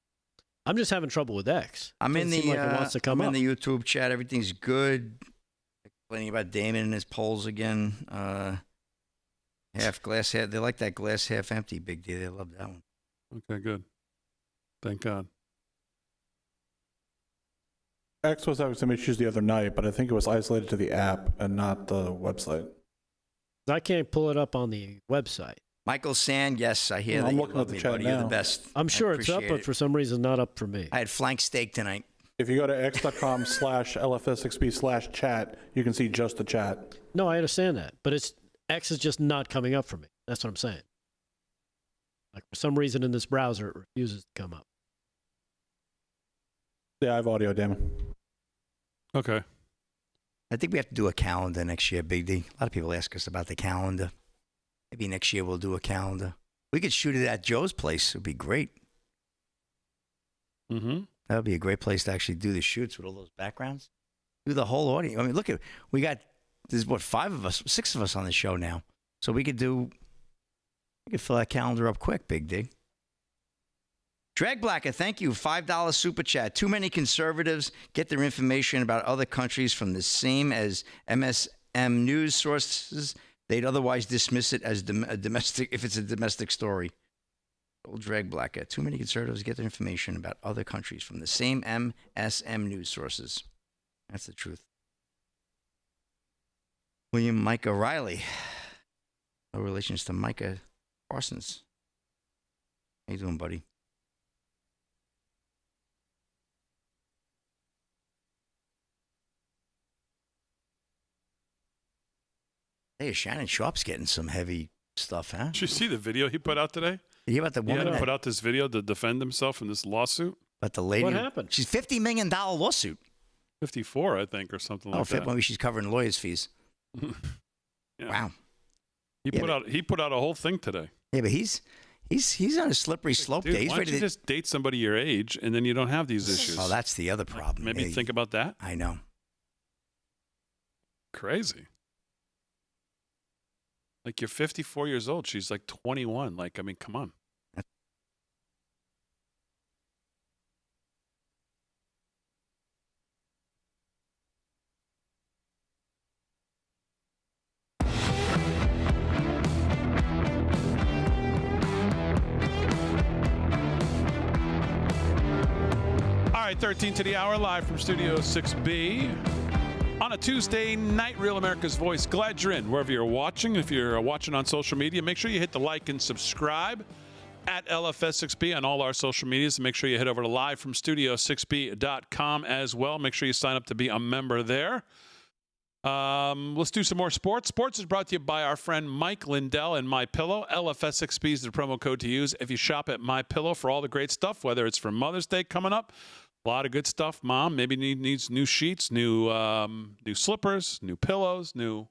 I'm just having trouble with X. I'm in the YouTube chat. Everything's good. Complaining about Damon and his polls again. Half glass half. They like that glass half empty. Big D. They love that one. Okay, good. Thank God. X was having some issues the other night, but I think it was isolated to the app and not the website. I can't pull it up on the website. Michael Sand, yes, I hear that. I'm You looking love at the me, chat buddy. now. You're the best. I'm sure it's up, but for some reason not up for me. I had flank steak tonight. If you go to x.com/LFS6B/chat, you can see just the chat. No, I understand that, but X is just not coming up for me. That's what I'm saying. Like for some reason in this browser, it refuses to come up. Yeah, I have audio, Damon. Okay. I think we have to do a calendar next year, Big D. A lot of people ask us about the calendar. Maybe next year we'll do a calendar. We could shoot it at Joe's place. It would be great. Mm-hmm. That would be a great place to actually do the shoots with all those backgrounds. Do the whole audience. I mean, look at, there's what, 6 of us on the show now. So we could fill that calendar up quick, Big D. Drag Blacker, thank you. $5 super chat. Too many conservatives get their information about other countries from the same as MSM news sources. They'd otherwise dismiss it as domestic if it's a domestic story. Old Drag Blacker. Too many conservatives get their information about other countries from the same MSM news sources. That's the truth. William Micah Riley. No relations to Micah Parsons. How you doing, buddy? Hey, Shannon Sharp's getting some heavy stuff, huh? Did you see the video he put out today? Did you hear about the woman that put out this video to defend himself in this lawsuit? But the lady, what happened? She's $50 million lawsuit. 54, I think, or something like that. Maybe she's covering lawyers' fees. Yeah. Wow. He put out a whole thing today. Yeah, but he's on a slippery slope. Dude, there. He's why don't you just date somebody your age and then you don't have these issues? Oh, that's the other problem. Maybe think about that. I know. Crazy. Like, you're 54 years old. She's like 21. Like, I mean, come on. All right, 13 to the hour, live from Studio 6B. On a Tuesday night, Real America's Voice. Glad you're in. Wherever you're watching, if you're watching on social media, make sure you hit the like and subscribe at LFS6B on all our social medias. And make sure you head over to livefromstudio6b.com as well. Make sure you sign up to be a member there. Let's do some more sports. Sports is brought to you by our friend Mike Lindell and MyPillow. LFS6B is the promo code to use if you shop at MyPillow for all the great stuff, whether it's for Mother's Day coming up. A lot of good stuff. Mom maybe needs new sheets, new slippers, new pillows, got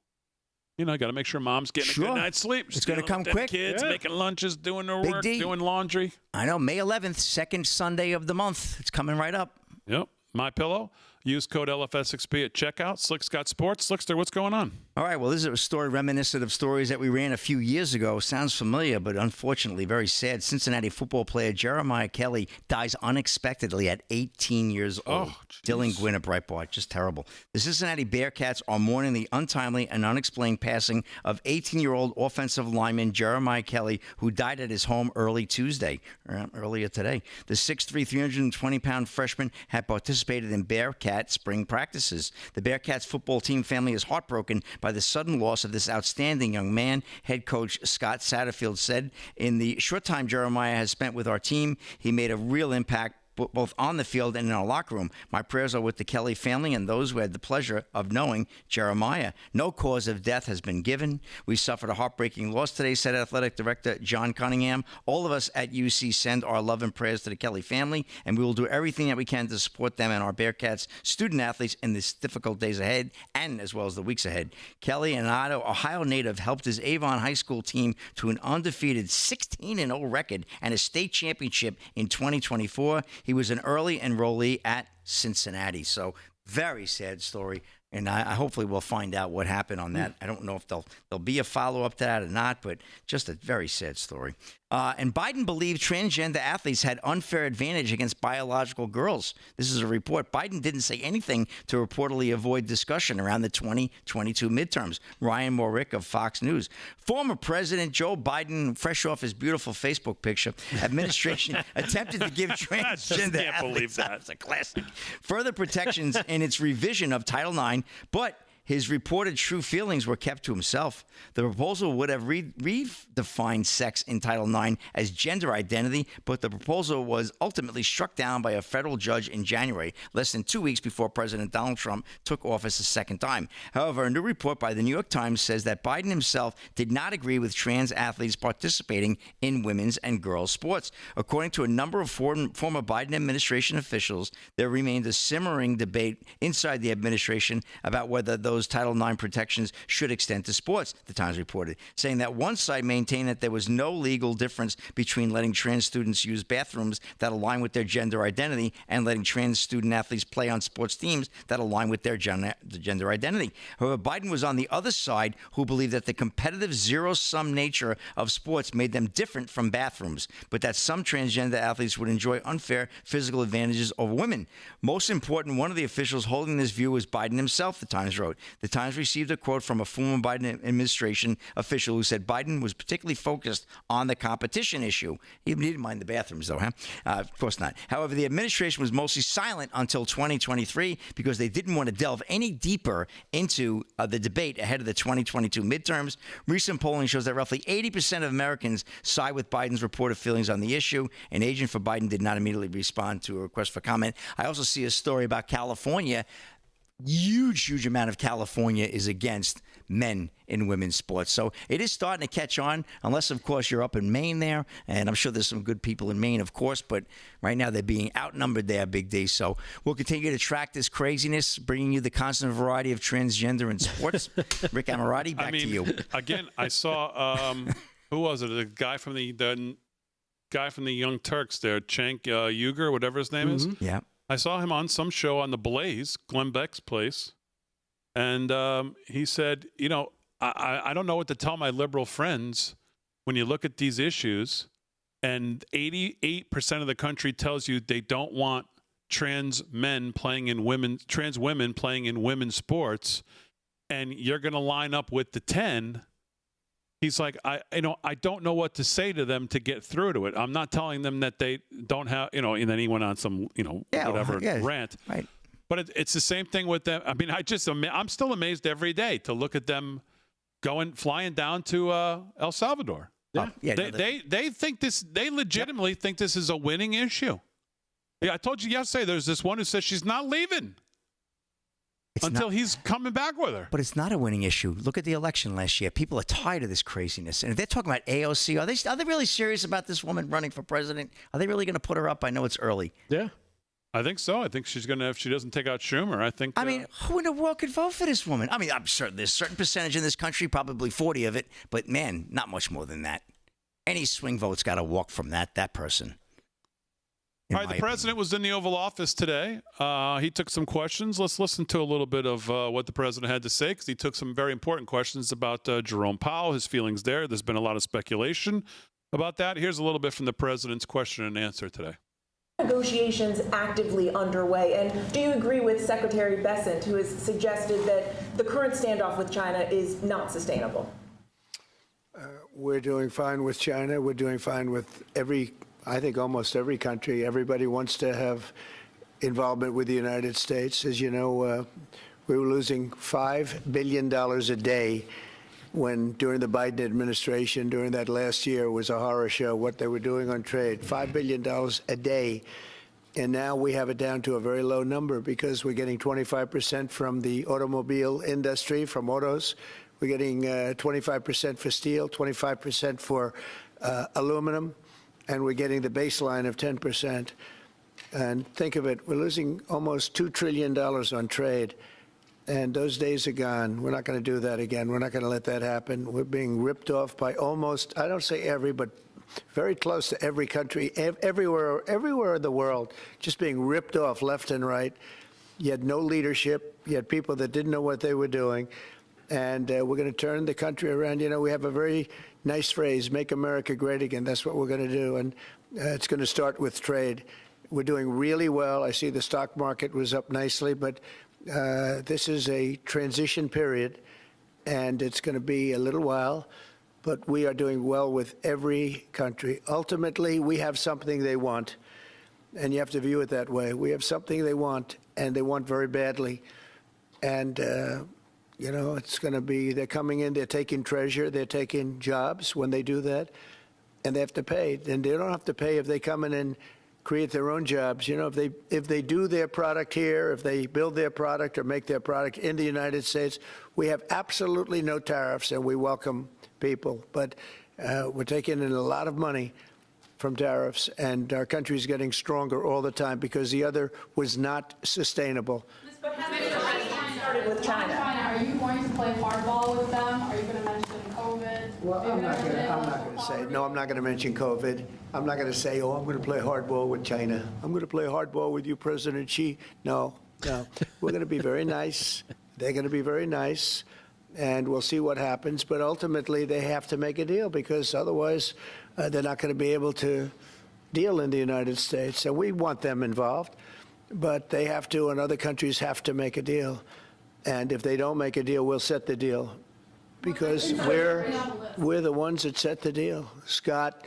to make sure mom's getting a good night's sleep. It's going to come quick. Kids making lunches, doing their work, doing laundry. I know. May 11th, second Sunday of the month. It's coming right up. Yep. MyPillow. Use code LFS6B at checkout. Slick's got sports. Slickster, what's going on? All right. Well, this is a story reminiscent of stories that we ran a few years ago. Sounds familiar, but unfortunately very sad. Cincinnati football player Jeremiah Kelly dies unexpectedly at 18 years old. Dylan Gwynn at Breitbart. Just terrible. The Cincinnati Bearcats are mourning the untimely and unexplained passing of 18-year-old offensive lineman Jeremiah Kelly, who died at his home earlier today. The 6'3", 320-pound freshman had participated in Bearcat spring practices. The Bearcats football team family is heartbroken by the sudden loss of this outstanding young man. Head coach Scott Satterfield said, "In the short time Jeremiah has spent with our team, he made a real impact both on the field and in our locker room. My prayers are with the Kelly family and those who had the pleasure of knowing Jeremiah. No cause of death has been given. We suffered a heartbreaking loss today," said Athletic Director John Cunningham. "All of us at UC send our love and prayers to the Kelly family, and we will do everything that we can to support them and our Bearcats student athletes in these difficult days ahead and as well as the weeks ahead." Kelly, an Ohio native, helped his Avon High School team to an undefeated 16-0 record and a state championship in 2024. He was an early enrollee at Cincinnati. So very sad story. And I hopefully we'll find out what happened on that. I don't know if there'll be a follow-up to that or not, but just a very sad story. And Biden believed transgender athletes had unfair advantage against biological girls. This is a report. Biden didn't say anything to reportedly avoid discussion around the 2022 midterms. Ryan Morick of Fox News. Former President Joe Biden, fresh off his beautiful Facebook picture, administration attempted to give transgender athletes, that's a classic, further protections in its revision of Title IX, but his reported true feelings were kept to himself. The proposal would have redefined sex in Title IX as gender identity, but the proposal was ultimately struck down by a federal judge in January, less than 2 weeks before President Donald Trump took office a second time. However, a new report by the New York Times says that Biden himself did not agree with trans athletes participating in women's and girls' sports. According to a number of former Biden administration officials, there remained a simmering debate inside the administration about whether those Title IX protections should extend to sports, the Times reported, saying that one side maintained that there was no legal difference between letting trans students use bathrooms that align with their gender identity and letting trans student athletes play on sports teams that align with their gender identity. However, Biden was on the other side, who believed that the competitive zero-sum nature of sports made them different from bathrooms, but that some transgender athletes would enjoy unfair physical advantages over women. Most important, one of the officials holding this view was Biden himself, the Times wrote. The Times received a quote from a former Biden administration official who said Biden was particularly focused on the competition issue. He didn't mind the bathrooms, though, huh? Of course not. However, the administration was mostly silent until 2023 because they didn't want to delve any deeper into the debate ahead of the 2022 midterms. Recent polling shows that roughly 80% of Americans side with Biden's reported feelings on the issue. An agent for Biden did not immediately respond to a request for comment. I also see a story about California. Huge amount of California is against men in women's sports. So it is starting to catch on, unless, of course, you're up in Maine there. And I'm sure there's some good people in Maine, of course. But right now they're being outnumbered there, Big D. So we'll continue to track this craziness, bringing you the constant variety of transgender in sports. Rick Amorati, back to you. Again, I saw, who was it? The guy from the Young Turks there, Cenk Uygur, whatever his name is. Yeah. I saw him on some show on the Blaze, Glenn Beck's place, and he said, you know, I don't know what to tell my liberal friends when you look at these issues, and 88% of the country tells you they don't want trans women playing in women's sports, and you're going to line up with the 10. He's like, I don't know what to say to them to get through to it. I'm not telling them that they don't have, and then he went on some, rant. Right. But it's the same thing with them. I mean, I'm still amazed every day to look at them flying down to El Salvador. Yeah. They think this. They legitimately think this is a winning issue. Yeah, I told you yesterday. There's this one who says she's not leaving. Until he's coming back with her. But it's not a winning issue. Look at the election last year. People are tired of this craziness. And if they're talking about AOC, are they really serious about this woman running for president? Are they really going to put her up? I know it's early. Yeah. I think so. I think she's going to, if she doesn't take out Schumer, I think. I mean, who in the world could vote for this woman? I mean, I'm certain there's a certain percentage in this country, probably 40 of it. But, man, not much more than that. Any swing vote's got to walk from that person. All right, the president was in the Oval Office today. He took some questions. Let's listen to a little bit of what the president had to say, because he took some very important questions about Jerome Powell, his feelings there. There's been a lot of speculation about that. Here's a little bit from the president's question and answer today. Negotiations actively underway, and do you agree with Secretary Bessent, who has suggested that the current standoff with China is not sustainable? We're doing fine with China. We're doing fine with I think almost every country. Everybody wants to have involvement with the United States. As you know, we were losing $5 billion a day during the Biden administration, during that last year, was a horror show, what they were doing on trade. $5 billion a day. And now we have it down to a very low number because we're getting 25% from the automobile industry, from autos. We're getting 25% for steel, 25% for aluminum. And we're getting the baseline of 10%. And think of it, we're losing almost $2 trillion on trade. And those days are gone. We're not going to do that again. We're not going to let that happen. We're being ripped off by almost, I don't say every, but very close to every country, everywhere in the world, just being ripped off left and right. You had no leadership. You had people that didn't know what they were doing. And we're going to turn the country around. You know, we have a very nice phrase, make America great again. That's what we're going to do. And it's going to start with trade. We're doing really well. I see the stock market was up nicely, but this is a transition period, and it's going to be a little while. But we are doing well with every country. Ultimately, we have something they want, and you have to view it that way. We have something they want, and they want very badly. And You know, it's going to be, they're coming in, they're taking treasure, they're taking jobs when they do that, and they have to pay. And they don't have to pay if they come in and create their own jobs. You know, if they do their product here, if they build their product or make their product in the United States, we have absolutely no tariffs, and we welcome people. But we're taking in a lot of money from tariffs, and our country is getting stronger all the time because the other was not sustainable. But started with China. Are you going to play hardball with them? Are you going to mention COVID? Well, I'm not going to say, no, I'm not going to mention COVID. I'm not going to say, oh, I'm going to play hardball with China. I'm going to play hardball with you, President Xi. No. We're going to be very nice. They're going to be very nice, and we'll see what happens. But ultimately, they have to make a deal because otherwise they're not going to be able to deal in the United States. And we want them involved, but they have to, and other countries have to make a deal. And if they don't make a deal, we'll set the deal because we're the ones that set the deal. Scott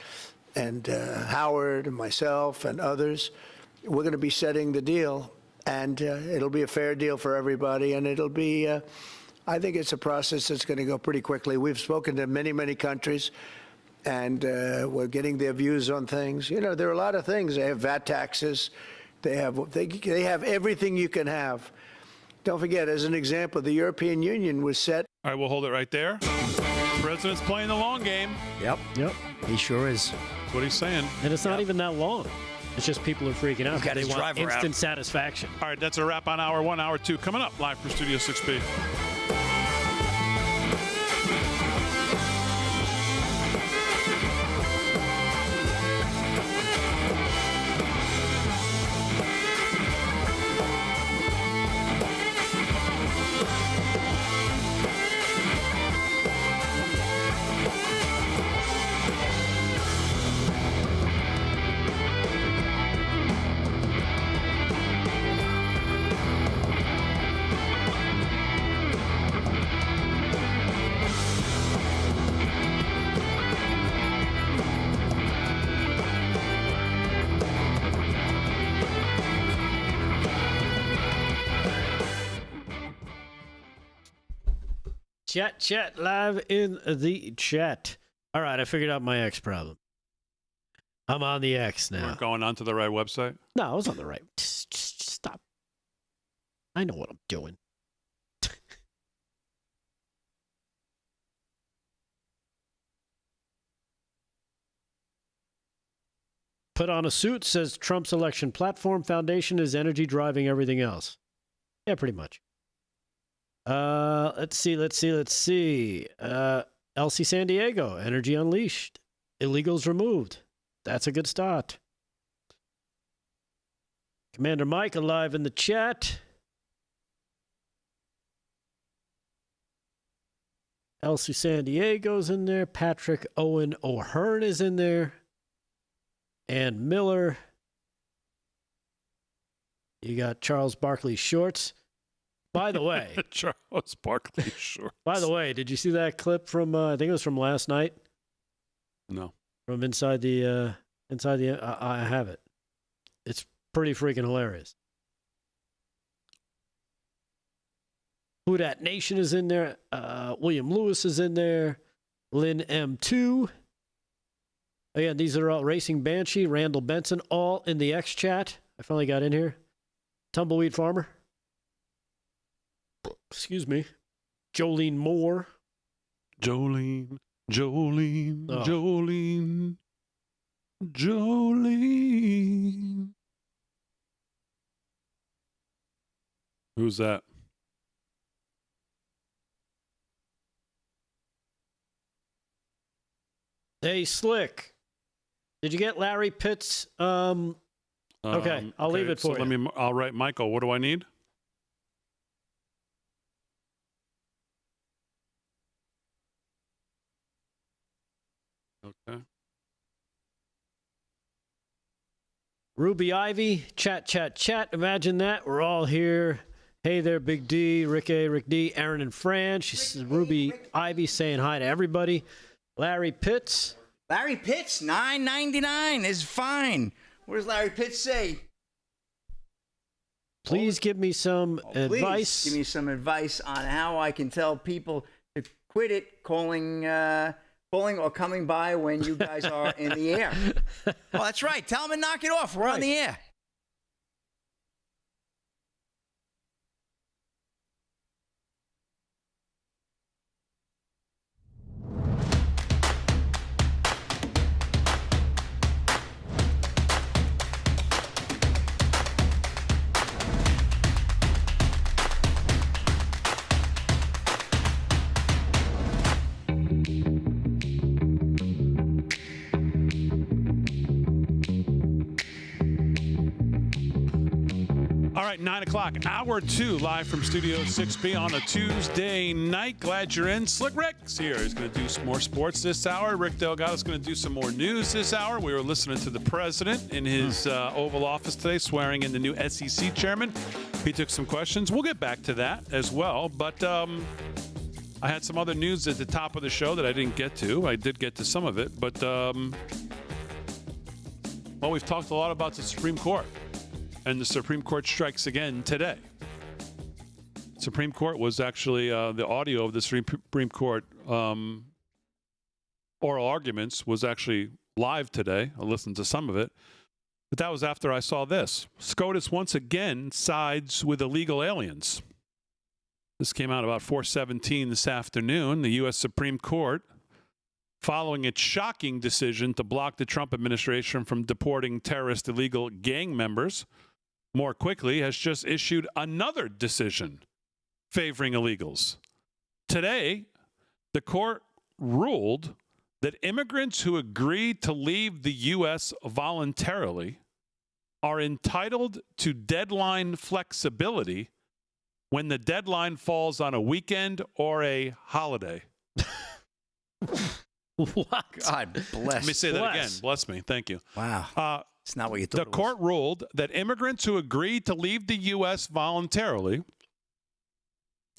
and Howard and myself and others, we're going to be setting the deal, and it'll be a fair deal for everybody, and it'll be, I think it's a process that's going to go pretty quickly. We've spoken to many, many countries, and we're getting their views on things. You know, there are a lot of things. They have VAT taxes. They have everything you can have. Don't forget, as an example, the European Union was set. All right, we'll hold it right there. The president's playing the long game. Yep. He sure is. That's what he's saying. And it's not even that long. It's just people are freaking out. Got They his want driver instant out. satisfaction. All right, that's a wrap on hour 1. Hour 2 coming up live from Studio 6B. Chat, live in the chat. All right, I figured out my X problem. I'm on the X now. We're going on to the right website? No, I was on the right. Just stop. I know what I'm doing. Put on a suit, says Trump's election platform. Foundation is energy driving everything else. Yeah, pretty much. Let's see. LC San Diego, energy unleashed. Illegals removed. That's a good start. Commander Mike alive in the chat. LC San Diego's in there. Patrick Owen O'Hearn is in there. And Miller. You got Charles Barkley Shorts. By the way, Charles Barkley Shorts. By the way, did you see that clip from? I think it was from last night. No. From inside the. I have it. It's pretty freaking hilarious. Who Dat Nation is in there. William Lewis is in there. Lynn M2. Again, these are all Racing Banshee, Randall Benson, all in the X chat. I finally got in here. Tumbleweed Farmer. Excuse me. Jolene Moore. Jolene. Oh. Jolene. Who's that? Hey, Slick. Did you get Larry Pitt's? Okay, I'll leave it for you. I'll write Michael. What do I need? Okay. Ruby Ivy, chat. Imagine that. We're all here. Hey there, Big D, Rick A, Rick D, Aaron and Fran. She's Ruby Ivy saying hi to everybody. Larry Pitts. Larry Pitts, $9.99 is fine. What does Larry Pitts say? Please give me some advice. Please give me some advice on how I can tell people to quit it calling or coming by when you guys are in the air. Well, that's right. Tell them to knock it off. We're on the air. All right, 9 o'clock, hour 2, live from Studio 6B on a Tuesday night. Glad you're in. Slick Rick's here. He's going to do some more sports this hour. Rick Delgado's going to do some more news this hour. We were listening to the president in his Oval Office today, swearing in the new SEC chairman. He took some questions. We'll get back to that as well. But I had some other news at the top of the show that I didn't get to. I did get to some of it. But, well, we've talked a lot about the Supreme Court. And the Supreme Court strikes again today. Supreme Court was actually the audio of the Supreme Court oral arguments was actually live today. I listened to some of it. But that was after I saw this. SCOTUS once again sides with illegal aliens. This came out about 4:17 this afternoon. The U.S. Supreme Court, following its shocking decision to block the Trump administration from deporting terrorist illegal gang members more quickly, has just issued another decision favoring illegals. Today, the court ruled that immigrants who agree to leave the U.S. voluntarily are entitled to deadline flexibility when the deadline falls on a weekend or a holiday. What? God bless. Let me say that again. Bless me. Thank you. Wow. It's not what you thought. The court ruled that immigrants who agree to leave the U.S. voluntarily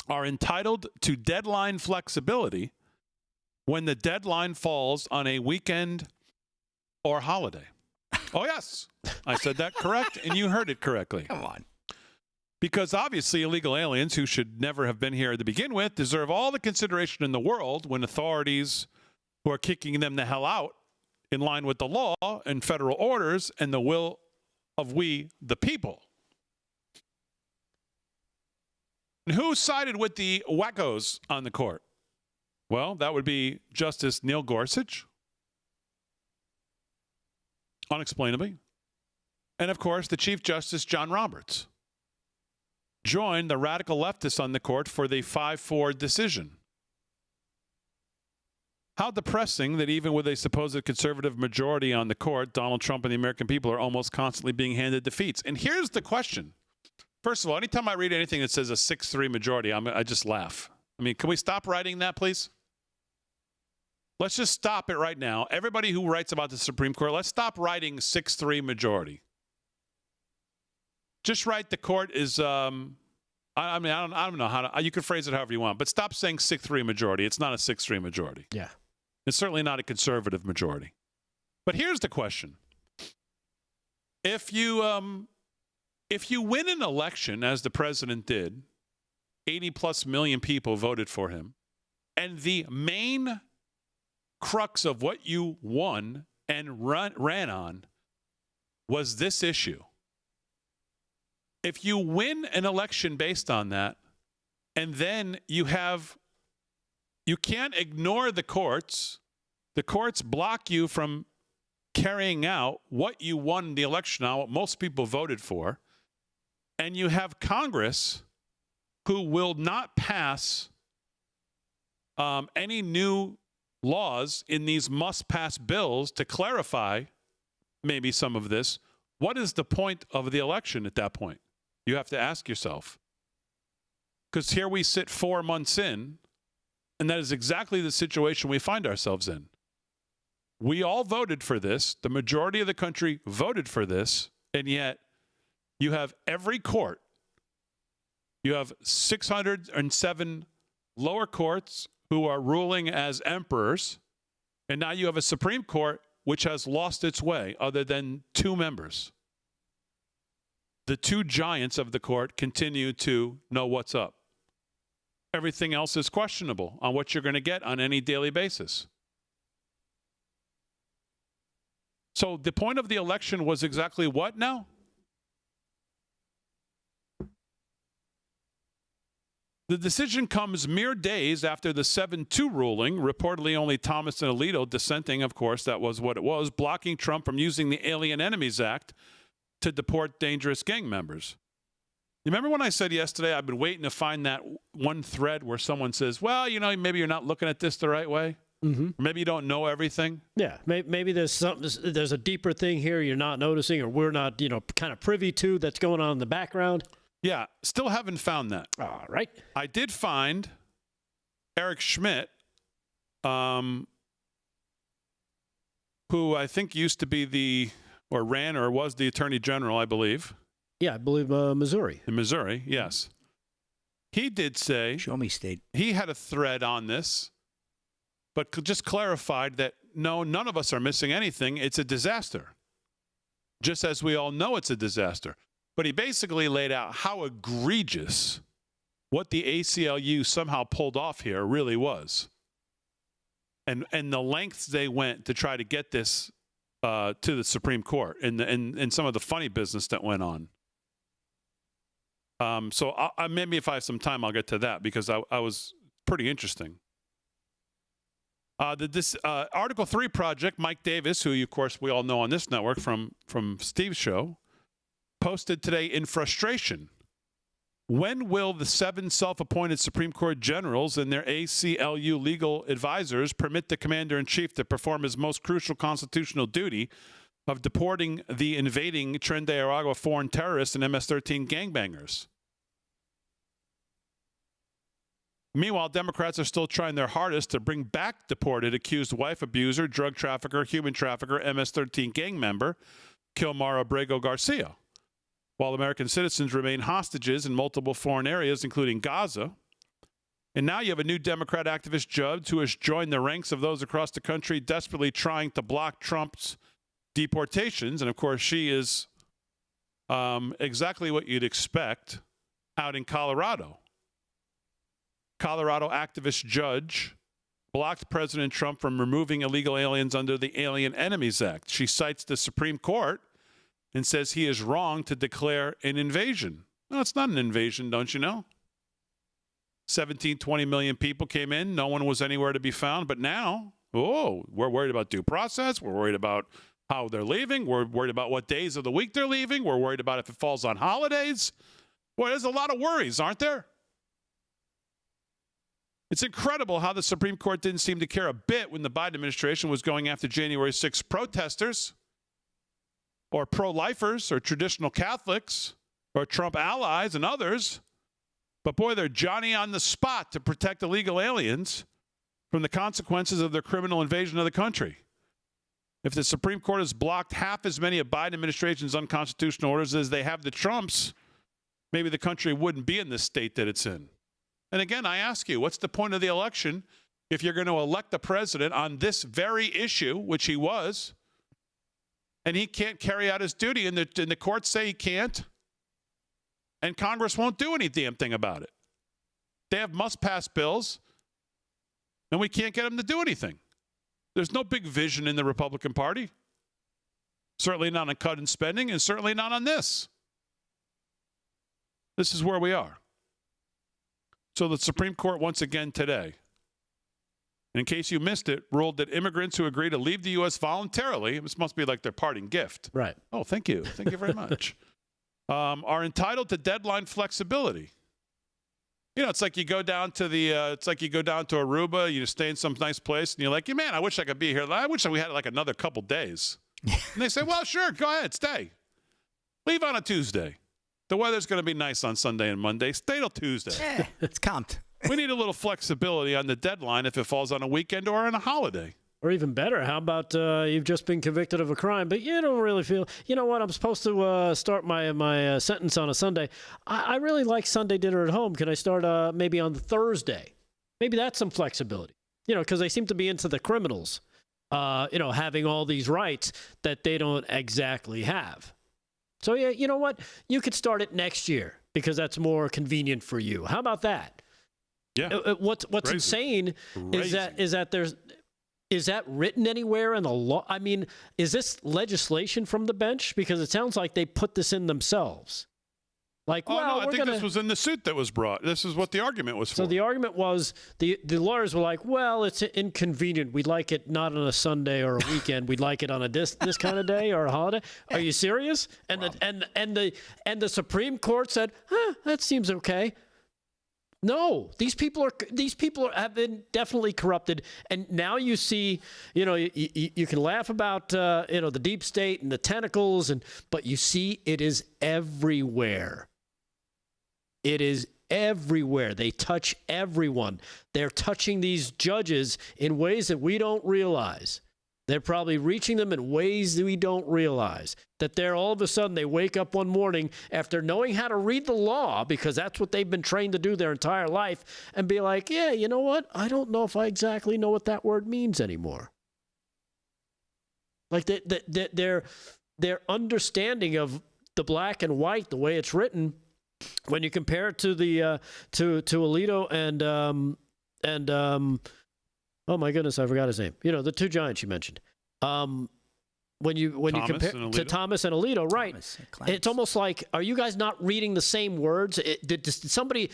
are entitled to deadline flexibility when the deadline falls on a weekend or holiday. Oh, yes. I said that correct, and you heard it correctly. Come on. Because obviously illegal aliens who should never have been here to begin with deserve all the consideration in the world when authorities who are kicking them the hell out in line with the law and federal orders and the will of we, the people. And who sided with the wackos on the court? Well, that would be Justice Neil Gorsuch, unexplainably. And, of course, the Chief Justice John Roberts joined the radical leftists on the court for the 5-4 decision. How depressing that even with a supposed conservative majority on the court, Donald Trump and the American people are almost constantly being handed defeats. And here's the question. First of all, anytime I read anything that says a 6-3 majority, I just laugh. I mean, can we stop writing that, please? Let's just stop it right now. Everybody who writes about the Supreme Court, let's stop writing 6-3 majority. Just write the court is, I don't know how to, you can phrase it however you want, but stop saying 6-3 majority. It's not a 6-3 majority. Yeah. It's certainly not a conservative majority. But here's the question. If you win an election, as the president did, 80+ million people voted for him, and the main crux of what you won and ran on was this issue. If you win an election based on that, and then you can't ignore the courts block you from carrying out what you won the election on, what most people voted for, and you have Congress who will not pass any new laws in these must-pass bills to clarify maybe some of this, what is the point of the election at that point? You have to ask yourself. Because here we sit 4 months in, and that is exactly the situation we find ourselves in. We all voted for this. The majority of the country voted for this, and yet you have every court. You have 607 lower courts who are ruling as emperors, and now you have a Supreme Court which has lost its way other than 2 members. the two giants of the court continue to know what's up. Everything else is questionable on what you're going to get on any daily basis. So the point of the election was exactly what now? The decision comes mere days after the 7-2 ruling, reportedly only Thomas and Alito dissenting, of course, that was what it was, blocking Trump from using the Alien Enemies Act to deport dangerous gang members. You remember when I said yesterday I've been waiting to find that one thread where someone says, well, you know, maybe you're not looking at this the right way? Mm-hmm. Or maybe you don't know everything? Yeah, maybe there's a deeper thing here you're not noticing or we're not, kind of privy to that's going on in the background. Yeah, still haven't found that. All right. I did find Eric Schmidt, who I think used to be was the Attorney General, I believe. Yeah, I believe Missouri. In Missouri, yes. He did say... Show me state. He had a thread on this, but just clarified that, no, none of us are missing anything. It's a disaster. Just as we all know it's a disaster. But he basically laid out how egregious what the ACLU somehow pulled off here really was. And the lengths they went to try to get this to the Supreme Court and some of the funny business that went on. So maybe if I have some time, I'll get to that because I was pretty interesting. This Article 3 project, Mike Davis, who, of course, we all know on this network from Steve's show, posted today in frustration. When will the 7 self-appointed Supreme Court generals and their ACLU legal advisors permit the commander-in-chief to perform his most crucial constitutional duty of deporting the invading Tren de Aragua foreign terrorists and MS-13 gangbangers? Meanwhile, Democrats are still trying their hardest to bring back deported accused wife abuser, drug trafficker, human trafficker, MS-13 gang member, Kilmar Abrego Garcia, while American citizens remain hostages in multiple foreign areas, including Gaza. And now you have a new Democrat activist judge who has joined the ranks of those across the country desperately trying to block Trump's deportations. And, of course, she is exactly what you'd expect out in Colorado. Colorado activist judge blocked President Trump from removing illegal aliens under the Alien Enemies Act. She cites the Supreme Court and says he is wrong to declare an invasion. No, it's not an invasion, don't you know? 17, 20 million people came in. No one was anywhere to be found. But now, we're worried about due process. We're worried about how they're leaving. We're worried about what days of the week they're leaving. We're worried about if it falls on holidays. Boy, there's a lot of worries, aren't there? It's incredible how the Supreme Court didn't seem to care a bit when the Biden administration was going after January 6th protesters or pro-lifers or traditional Catholics or Trump allies and others. But boy, they're Johnny on the spot to protect illegal aliens from the consequences of their criminal invasion of the country. If the Supreme Court has blocked half as many of Biden administration's unconstitutional orders as they have the Trumps, maybe the country wouldn't be in this state that it's in. And again, I ask you, what's the point of the election if you're going to elect the president on this very issue, which he was, and he can't carry out his duty, and the courts say he can't, and Congress won't do any damn thing about it? They have must-pass bills, and we can't get them to do anything. There's no big vision in the Republican Party. Certainly not on cut and spending, and certainly not on this. This is where we are. So the Supreme Court once again today, in case you missed it, ruled that immigrants who agree to leave the U.S. voluntarily, this must be like their parting gift. Right. Oh, thank you. Thank you very much. Are entitled to deadline flexibility. You know, it's like you go down to Aruba, you stay in some nice place, and you're like, man, I wish I could be here. I wish we had like another couple days. And they say, well, sure, go ahead, stay. Leave on a Tuesday. The weather's going to be nice on Sunday and Monday. Stay till Tuesday. Yeah, it's comped. We need a little flexibility on the deadline if it falls on a weekend or on a holiday. Or even better, how about you've just been convicted of a crime, but you don't really feel, you know what, I'm supposed to start my sentence on a Sunday. I really like Sunday dinner at home. Can I start maybe on the Thursday? Maybe that's some flexibility, because they seem to be into the criminals, having all these rights that they don't exactly have. So, yeah, you know what? You could start it next year because that's more convenient for you. How about that? Yeah. What's Crazy. Insane is that written anywhere in the law? I mean, is this legislation from the bench? Because it sounds like they put this in themselves. Like, I think this was in the suit that was brought. This is what the argument was for. So the argument was the lawyers were like, well, it's inconvenient. We'd like it not on a Sunday or a weekend. We'd like it on a this kind of day or a holiday. Are you serious? And the Supreme Court said, that seems okay. No, these people have been definitely corrupted, and now you see, you can laugh about the deep state and the tentacles, but you see it is everywhere. It is everywhere. They touch everyone. They're touching these judges in ways that we don't realize. They're probably reaching them in ways that we don't realize. That they're all of a sudden, they wake up one morning after knowing how to read the law, because that's what they've been trained to do their entire life, and be like, yeah, you know what? I don't know if I exactly know what that word means anymore. Like their understanding of the black and white, the way it's written, when you compare it to the to Alito and oh my goodness, I forgot his name. The two giants you mentioned. When you compare to Thomas and Alito, right? It's almost like, are you guys not reading the same words? Did somebody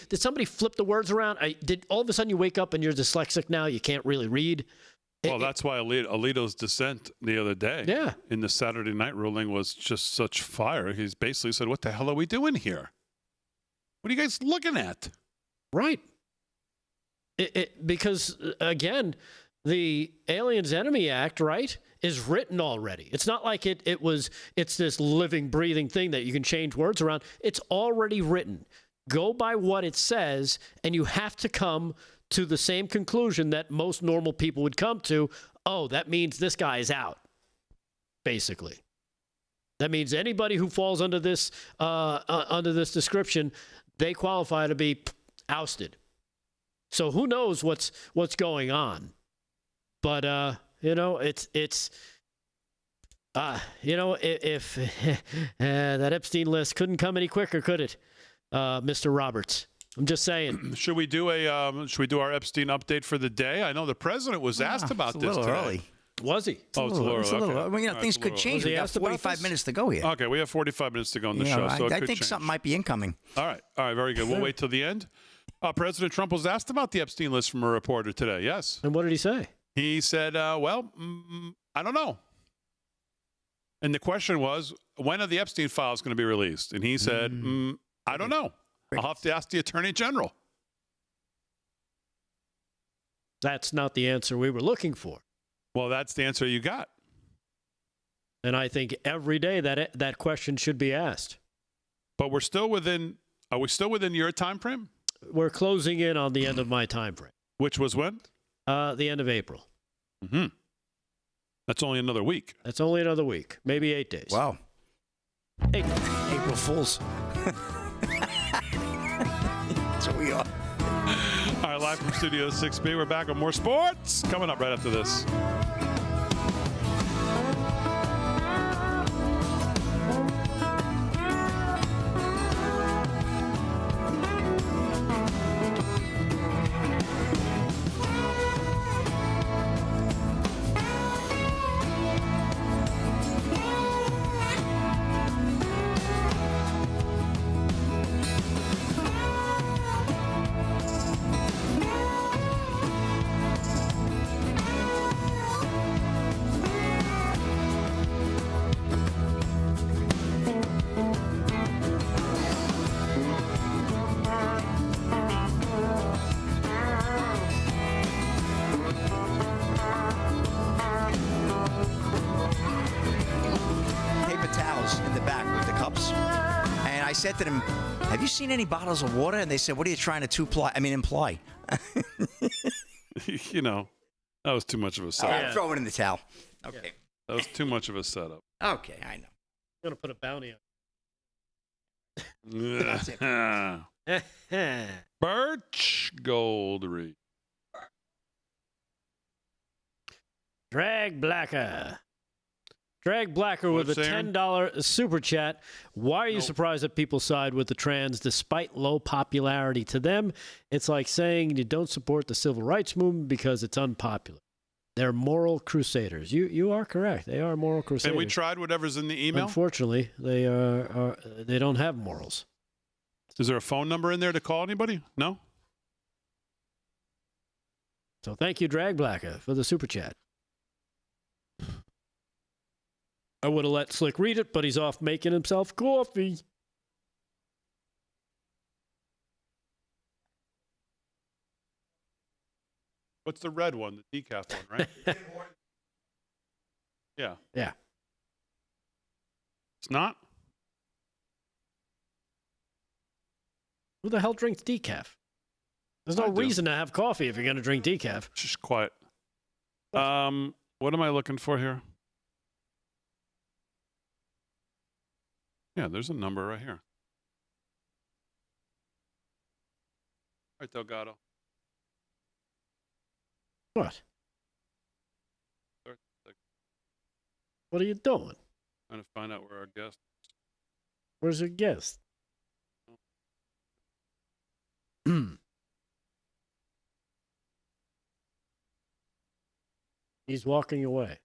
flip the words around? Did all of a sudden you wake up and you're dyslexic now? You can't really read. Well, that's why Alito's dissent the other day in the Saturday night ruling was just such fire. He's basically said, what the hell are we doing here? What are you guys looking at? Right. Because, again, the Aliens Enemy Act, right, is written already. It's not like it's this living, breathing thing that you can change words around. It's already written. Go by what it says, and you have to come to the same conclusion that most normal people would come to. Oh, that means this guy is out, basically. That means anybody who falls under this description, they qualify to be ousted. So who knows what's going on? But if that Epstein list couldn't come any quicker, could it, Mr. Roberts? I'm just saying. Should we do our Epstein update for the day? I know the president was asked about this today. Early. Was he? Oh, it's a little early. Okay. Things could change. We got 45 minutes to go here. Okay, we have 45 minutes to go on the show, so I think something might be incoming. All right, very good. We'll wait till the end. President Trump was asked about the Epstein list from a reporter today. Yes. And what did he say? He said, I don't know. And the question was, when are the Epstein files going to be released? And he said, I don't know. I'll have to ask the Attorney General. That's not the answer we were looking for. Well, that's the answer you got. And I think every day that question should be asked. But are we still within your time frame? We're closing in on the end of my time frame. Which was when? The end of April. Mm-hmm. That's only another week. That's only another week. Maybe 8 days. Wow. April Fools. That's what we are. All right, live from Studio 6B. We're back with more sports coming up right after this. I said to them, have you seen any bottles of water? And they said, what are you trying to imply? That was too much of a setup. Right, throw it in the towel. Okay. Yeah. That was too much of a setup. Okay, I know. I'm going to put a bounty on. Birch Gold Reef. Drag Blacker. Drag Blacker with a $10 super chat. Why are you surprised that people side with the trans despite low popularity to them? It's like saying you don't support the civil rights movement because it's unpopular. They're moral crusaders. You are correct. They are moral crusaders. And we tried whatever's in the email? Unfortunately, they don't have morals. Is there a phone number in there to call anybody? No? So thank you, Drag Blacker, for the super chat. I would have let Slick read it, but he's off making himself coffee. What's the red one? The decaf one, right? Yeah. Yeah. It's not? Who the hell drinks decaf? There's no reason to have coffee if you're going to drink decaf. Just quiet. What am I looking for here? Yeah, there's a number right here. All right, Delgado. What? What are you doing? Trying to find out where our guest is. Where's your guest? He's walking away.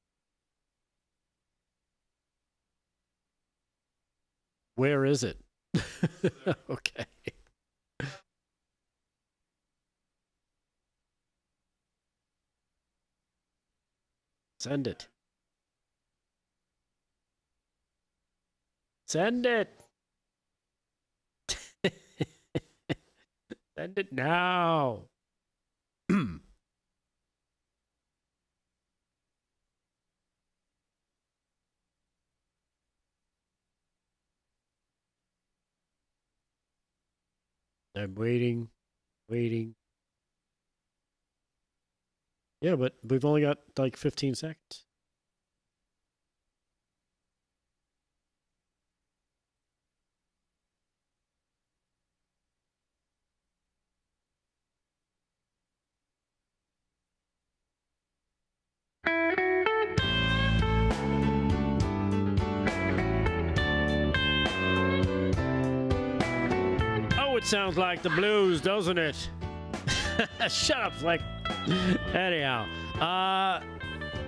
Where is it? Okay. Send it. Send it. Send it now. I'm waiting. Yeah, but we've only got like 15 seconds. Oh, it sounds like the blues, doesn't it? Shut up, Slick. Anyhow,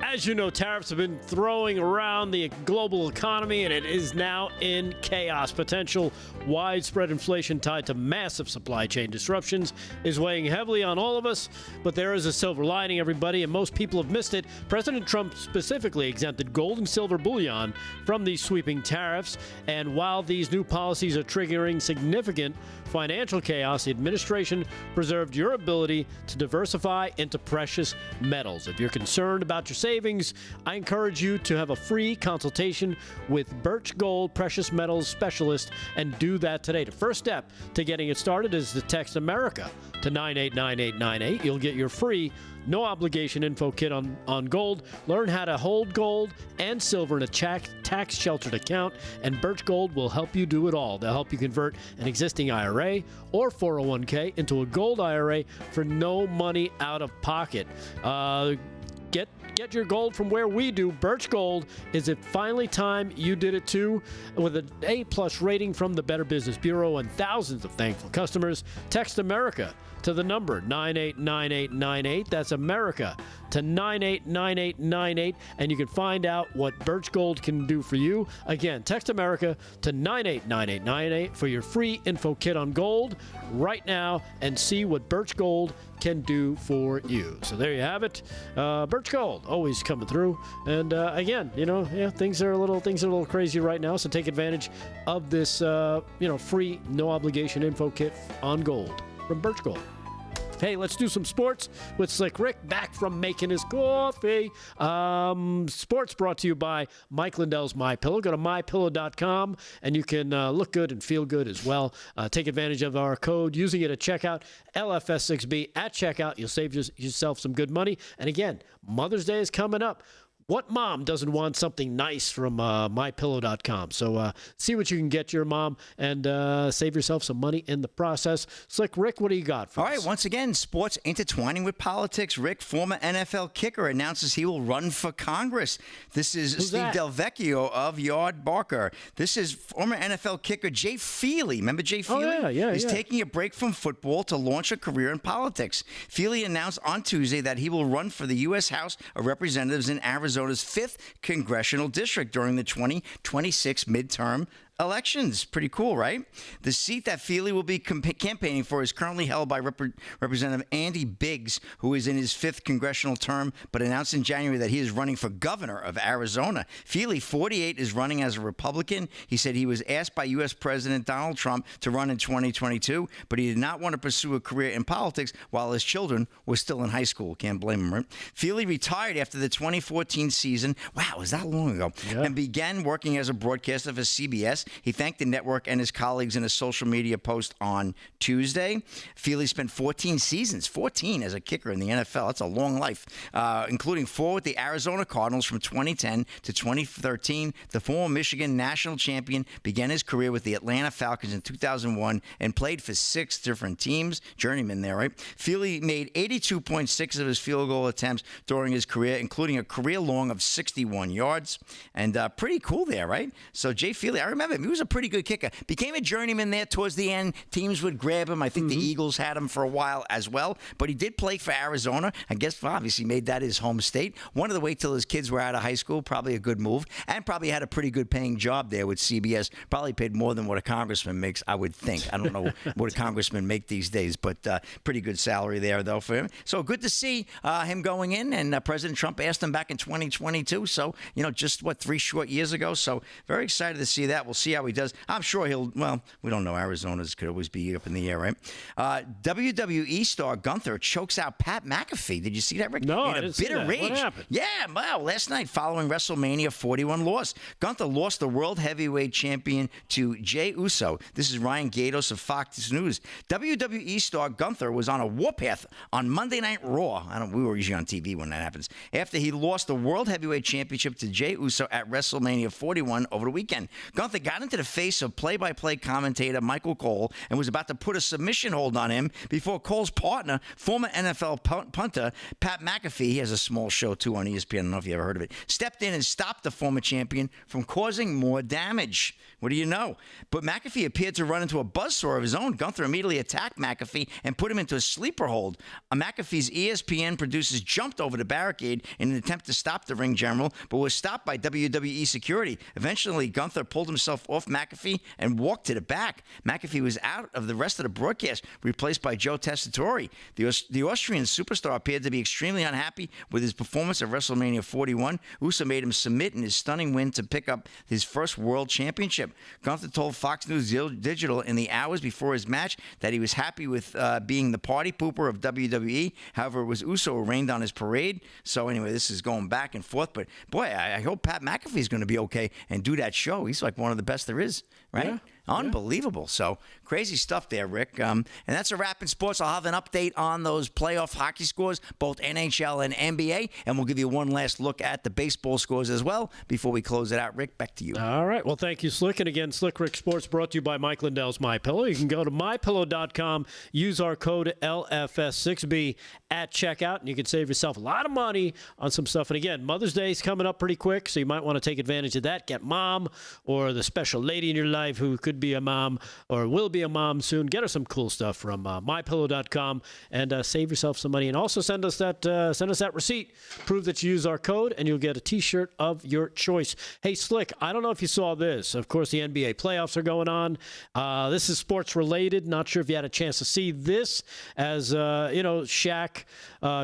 as you know, tariffs have been throwing around the global economy, and it is now in chaos. Potential widespread inflation tied to massive supply chain disruptions is weighing heavily on all of us, but there is a silver lining, everybody, and most people have missed it. President Trump specifically exempted gold and silver bullion from these sweeping tariffs, and while these new policies are triggering significant financial chaos, the administration preserved your ability to diversify into precious metals. If you're concerned about your savings, I encourage you to have a free consultation with Birch Gold Precious Metals Specialist and do that today. The first step to getting it started is to text America to 989898. You'll get your free no obligation info kit on gold. Learn how to hold gold and silver in a tax sheltered account, and Birch Gold will help you do it all. They'll help you convert an existing IRA or 401k into a gold IRA for no money out of pocket. Get your gold from where we do. Birch Gold. Is it finally time you did it too? With an A+ rating from the Better Business Bureau and thousands of thankful customers, text America to the number 989898. That's America to 989898, and you can find out what Birch Gold can do for you. Again, text America to 989898 for your free info kit on gold right now and see what Birch Gold can do for you. So there you have it. Birch Gold always coming through. And again, things are a little crazy right now. So take advantage of this, free, no obligation info kit on gold from Birch Gold. Hey, let's do some sports with Slick Rick back from making his coffee. Sports brought to you by Mike Lindell's MyPillow. Go to mypillow.com and you can look good and feel good as well. Take advantage of our code using it at checkout, LFS6B at checkout. You'll save yourself some good money. And again, Mother's Day is coming up. What mom doesn't want something nice from MyPillow.com? So see what you can get your mom and save yourself some money in the process. Slick Rick, what do you got for us? All right, once again, sports intertwining with politics. Rick, former NFL kicker, announces he will run for Congress. This is Who's Steve that? Del Vecchio of Yard Barker. This is former NFL kicker Jay Feely. Remember Jay Feely? yeah. He's taking a break from football to launch a career in politics. Feely announced on Tuesday that he will run for the U.S. House of Representatives in Arizona's 5th congressional district during the 2026 midterm elections. Pretty cool, right? The seat that Feely will be campaigning for is currently held by Representative Andy Biggs, who is in his 5th congressional term, but announced in January that he is running for governor of Arizona. Feely, 48, is running as a Republican. He said he was asked by U.S. President Donald Trump to run in 2022, but he did not want to pursue a career in politics while his children were still in high school. Can't blame him, right? Feely retired after the 2014 season. Wow, was that long ago? Yeah. And began working as a broadcaster for CBS. He thanked the network and his colleagues in a social media post on Tuesday. Feely spent 14 seasons, 14 as a kicker in the NFL. That's a long life, including 4 with the Arizona Cardinals from 2010 to 2013. The former Michigan national champion began his career with the Atlanta Falcons in 2001 and played for 6 different teams. Journeyman there, right? Feely made 82.6 of his field goal attempts during his career, including a career long of 61 yards. And pretty cool there, right? So Jay Feely, I remember him. He was a pretty good kicker. Became a journeyman there towards the end. Teams would grab him. I think the Eagles had him for a while as well. But he did play for Arizona. I guess obviously made that his home state. Wanted to wait till his kids were out of high school. Probably a good move. And probably had a pretty good paying job there with CBS. Probably paid more than what a congressman makes, I would think. I don't know what a congressman make these days, but pretty good salary there, though, for him. So good to see him going in. And President Trump asked him back in 2022. So, just, 3 short years ago. So very excited to see that. We'll see how he does. I'm sure we don't know. Arizona's could always be up in the air, right? WWE star Gunther chokes out Pat McAfee. Did you see that, Rick? No, in I a didn't see bitter that. rage. What happened? Yeah, well, last night following WrestleMania 41 loss, Gunther lost the World Heavyweight Champion to Jey Uso. This is Ryan Gatos of Fox News. WWE star Gunther was on a warpath on Monday Night Raw. We were usually on TV when that happens. After he lost the World Heavyweight Championship to Jey Uso at WrestleMania 41 over the weekend. Gunther got into the face of play-by-play commentator Michael Cole and was about to put a submission hold on him before Cole's partner, former NFL punter Pat McAfee, he has a small show too on ESPN, I don't know if you ever heard of it, stepped in and stopped the former champion from causing more damage. What do you know? But McAfee appeared to run into a buzzsaw of his own. Gunther immediately attacked McAfee and put him into a sleeper hold. McAfee's ESPN producers jumped over the barricade in an attempt to stop the ring general, but was stopped by WWE security. Eventually, Gunther pulled himself off McAfee and walked to the back. McAfee was out of the rest of the broadcast, replaced by Joe Tessitore. The Austrian superstar appeared to be extremely unhappy with his performance at WrestleMania 41. Uso made him submit in his stunning win to pick up his first world championship. Gunther told Fox News Digital in the hours before his match that he was happy with being the party pooper of WWE. However, it was Uso who rained on his parade. So anyway, this is going back and forth. But boy, I hope Pat McAfee is going to be okay and do that show. He's like one of the best there is, right? Yeah. Unbelievable. So crazy stuff there, Rick. And that's a wrap in sports. I'll have an update on those playoff hockey scores, both NHL and NBA. And we'll give you one last look at the baseball scores as well before we close it out. Rick, back to you. All right. Well, thank you, Slick. And again, Slick Rick Sports brought to you by Mike Lindell's MyPillow. You can go to MyPillow.com, use our code LFS6B at checkout, and you can save yourself a lot of money on some stuff. And again, Mother's Day is coming up pretty quick, so you might want to take advantage of that. Get mom or the special lady in your life who could be a mom or will be a mom soon. Get her some cool stuff from MyPillow.com and save yourself some money. And also send us that receipt. Prove that you use our code, and you'll get a T-shirt of your choice. Hey, Slick, I don't know if you saw this. Of course, the NBA playoffs are going on. This is sports related. Not sure if you had a chance to see this, as Shaq,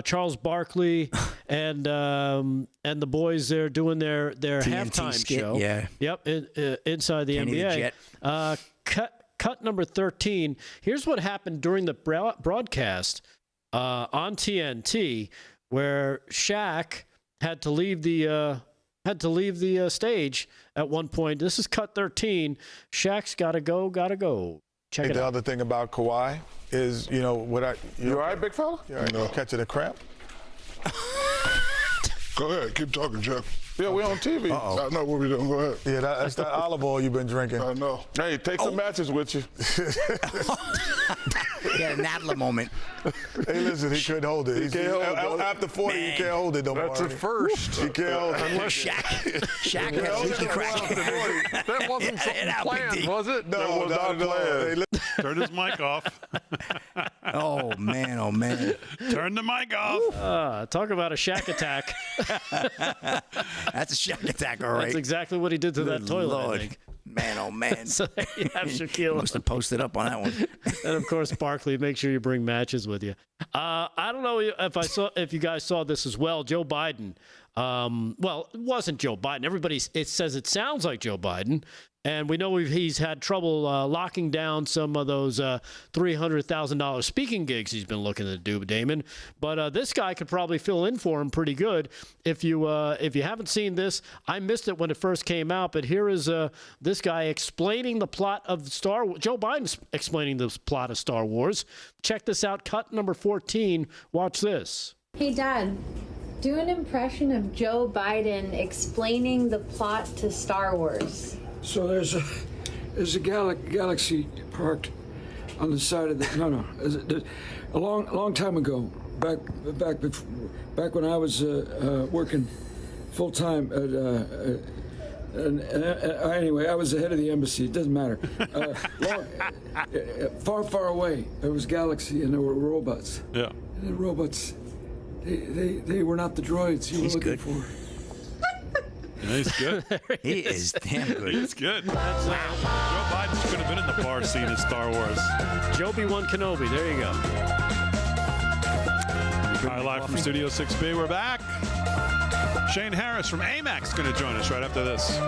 Charles Barkley, and the boys there doing their halftime skit, show. Yeah. Yep. Inside the Kenny the NBA. Jet. Cut number 13. Here's what happened during the broadcast on TNT, where Shaq had to leave the stage at one point. This is cut 13. Shaq's gotta go. Check it out. The other thing about Kawhi is, you all right, big fella? You all right, catching a cramp? Go ahead, keep talking, Jeff. Yeah, we're on TV. I know what we're doing. Go ahead. Yeah, that's that olive oil you've been drinking. I know. Hey, take some matches with you. Yeah, an Adler moment. Hey, listen, he couldn't hold it. He can't hold it. After 40, he can't hold it. That's a first. He can't hold it. Shaq had a leaky crack. That wasn't something planned, was it? No, not planned. Turn his mic off. Oh, man, oh, man. Turn the mic off. Talk about a Shaq attack. That's a Shaq attack, all right. That's exactly what he did to that toilet, Lord. I think. Man, oh, man. So there you have Shaquille. Must have posted up on that one. And of course, Barkley, make sure you bring matches with you. I don't know if you guys saw this as well. Joe Biden. Well, it wasn't Joe Biden. It says it sounds like Joe Biden. And we know he's had trouble locking down some of those $300,000 speaking gigs he's been looking to do, Damon. But this guy could probably fill in for him pretty good. If you haven't seen this, I missed it when it first came out. But here is this guy explaining the plot of Joe Biden's explaining the plot of Star Wars. Check this out. Cut number 14. Watch this. Hey, Dad. Do an impression of Joe Biden explaining the plot to Star Wars. So there's a galaxy parked on the side of the a long time ago, back when I was working full time at anyway, I was the head of the embassy. It doesn't matter. Far away, there was galaxy and there were robots. Yeah. And the robots, they were not the droids you were looking for. Yeah, he's good. He is damn good. He's good. Joe Biden could have been in the bar scene in Star Wars. Joby One Kenobi. There you go. All right, live from Studio 6B. We're back. Shane Harris from Amex is going to join us right after this.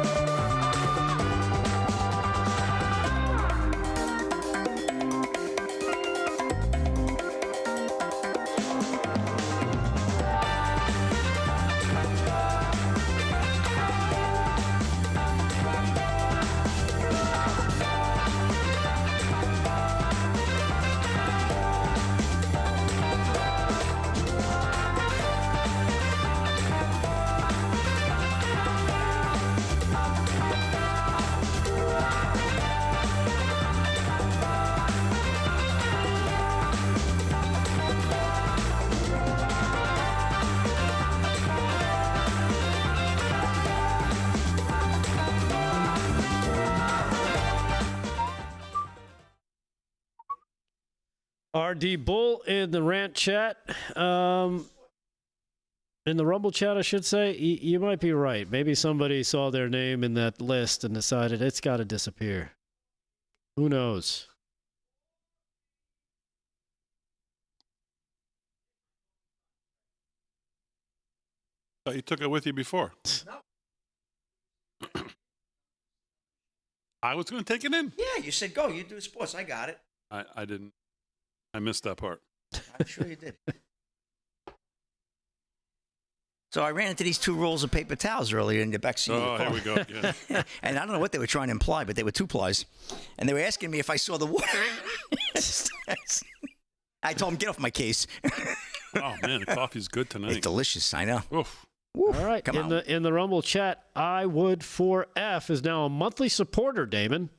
RD Bull in the rant chat. In the Rumble chat, I should say. You might be right. Maybe somebody saw their name in that list and decided it's got to disappear. Who knows? Thought you took it with you before. No. I was going to take it in. Yeah, you said go. You do sports. I got it. I didn't. I missed that part. I'm sure you did. So I ran into these two rolls of paper towels earlier in the back seat of the car. Here we go. Yeah. And I don't know what they were trying to imply, but they were 2-plies. And they were asking me if I saw the water. I told them, get off my case. Oh, man, the coffee's good tonight. It's delicious, I know. Oof. All right. In the Rumble chat, I Would For F is now a monthly supporter, Damon.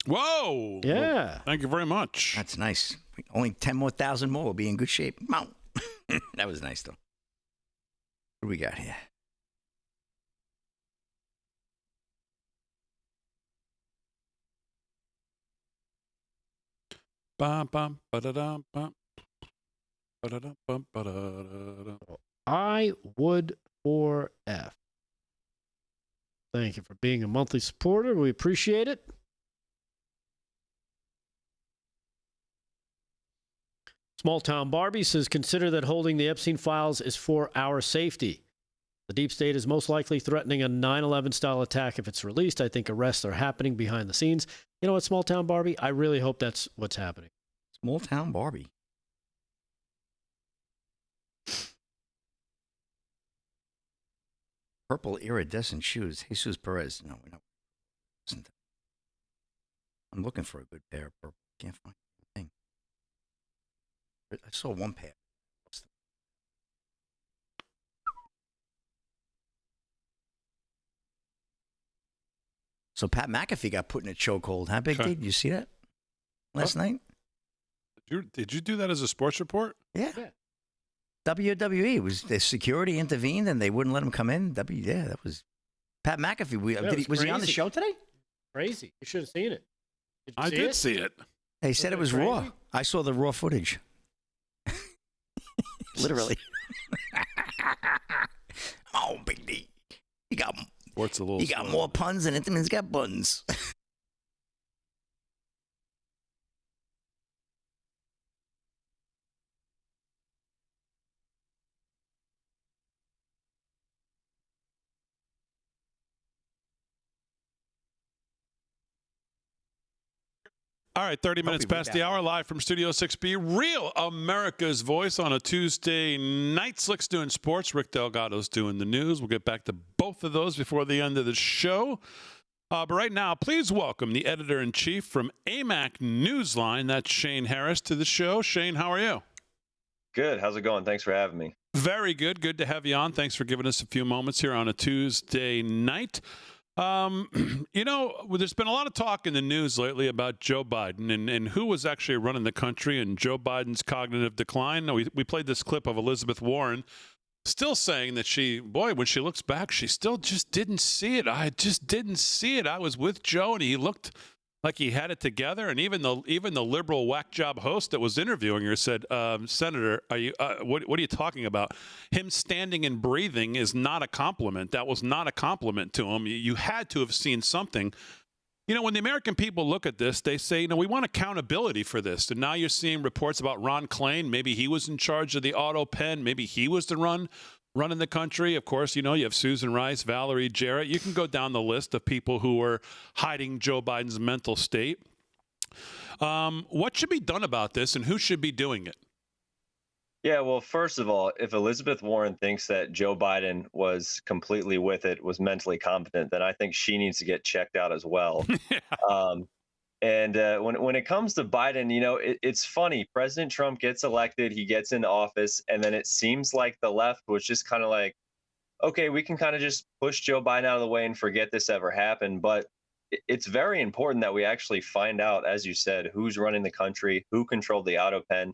Whoa. Yeah. Well, thank you very much. That's nice. Only 10,000 more will be in good shape. That was nice, though. What do we got here? I Would For F. Thank you for being a monthly supporter. We appreciate it. Small Town Barbie says, consider that holding the Epstein files is for our safety. The deep state is most likely threatening a 9/11 style attack if it's released. I think arrests are happening behind the scenes. You know what, Small Town Barbie? I really hope that's what's happening. Small Town Barbie. Purple iridescent shoes. Jesus Perez. No, we don't. I'm looking for a good pair of purple. Can't find anything. I saw one pair. So Pat McAfee got put in a chokehold. How big did you see that last night? Did you do that as a sports report? Yeah. WWE was the security intervened and they wouldn't let him come in. That was Pat McAfee. Was he on the show today? Crazy. You should have seen it. I did see it. They said it was raw. I saw the raw footage. Literally. Oh, Big D. He got more puns than Intamin's got buns. All right, 30 minutes past the hour, live from Studio 6B. Real America's Voice on a Tuesday night. Slick's doing sports. Rick Delgado's doing the news. We'll get back to both of those before the end of the show. But right now, please welcome the editor-in-chief from AMAC Newsline. That's Shane Harris to the show. Shane, how are you? Good. How's it going? Thanks for having me. Very good. Good to have you on. Thanks for giving us a few moments here on a Tuesday night. There's been a lot of talk in the news lately about Joe Biden and who was actually running the country and Joe Biden's cognitive decline. We played this clip of Elizabeth Warren still saying that when she looks back, she still just didn't see it. I just didn't see it. I was with Joe and he looked like he had it together. And even the liberal whack job host that was interviewing her said, Senator, what are you talking about? Him standing and breathing is not a compliment. That was not a compliment to him. You had to have seen something. When the American people look at this, they say, we want accountability for this. And now you're seeing reports about Ron Klain. Maybe he was in charge of the auto pen. Maybe he was the running the country. Of course, you have Susan Rice, Valerie Jarrett. You can go down the list of people who were hiding Joe Biden's mental state. What should be done about this and who should be doing it? Yeah, well, first of all, if Elizabeth Warren thinks that Joe Biden was completely with it, was mentally competent, then I think she needs to get checked out as well. Yeah. When it comes to Biden, it's funny. President Trump gets elected, he gets into office, and then it seems like the left was just kind of like, okay, we can kind of just push Joe Biden out of the way and forget this ever happened. But it's very important that we actually find out, as you said, who's running the country, who controlled the auto pen,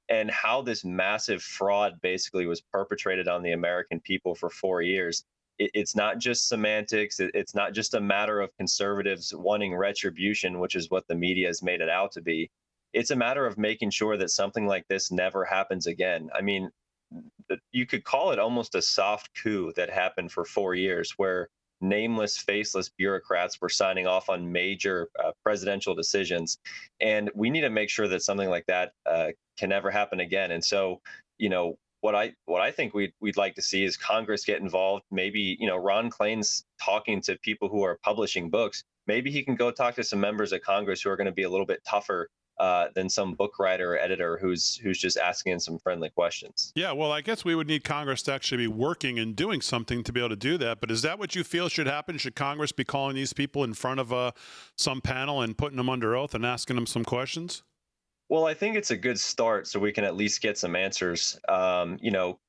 and how this massive fraud basically was perpetrated on the American people for 4 years. It's not just semantics. It's not just a matter of conservatives wanting retribution, which is what the media has made it out to be. It's a matter of making sure that something like this never happens again. I mean, you could call it almost a soft coup that happened for 4 years, where nameless, faceless bureaucrats were signing off on major presidential decisions. And we need to make sure that something like that can never happen again. And so, what I think we'd like to see is Congress get involved. Maybe, Ron Klain's talking to people who are publishing books. Maybe he can go talk to some members of Congress who are going to be a little bit tougher than some book writer or editor who's just asking some friendly questions. Yeah, well, I guess we would need Congress to actually be working and doing something to be able to do that. But is that what you feel should happen? Should Congress be calling these people in front of some panel and putting them under oath and asking them some questions? Well, I think it's a good start so we can at least get some answers.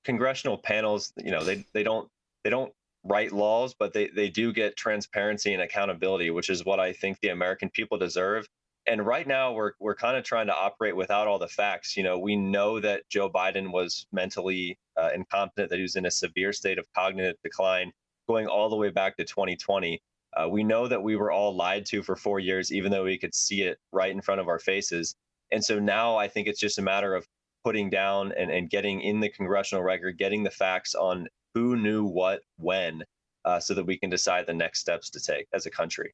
Congressional panels, they don't write laws, but they do get transparency and accountability, which is what I think the American people deserve. And right now we're kind of trying to operate without all the facts. We know that Joe Biden was mentally incompetent, that he was in a severe state of cognitive decline going all the way back to 2020. We know that we were all lied to for 4 years, even though we could see it right in front of our faces. And so now I think it's just a matter of putting down and getting in the congressional record, getting the facts on who knew what when, so that we can decide the next steps to take as a country.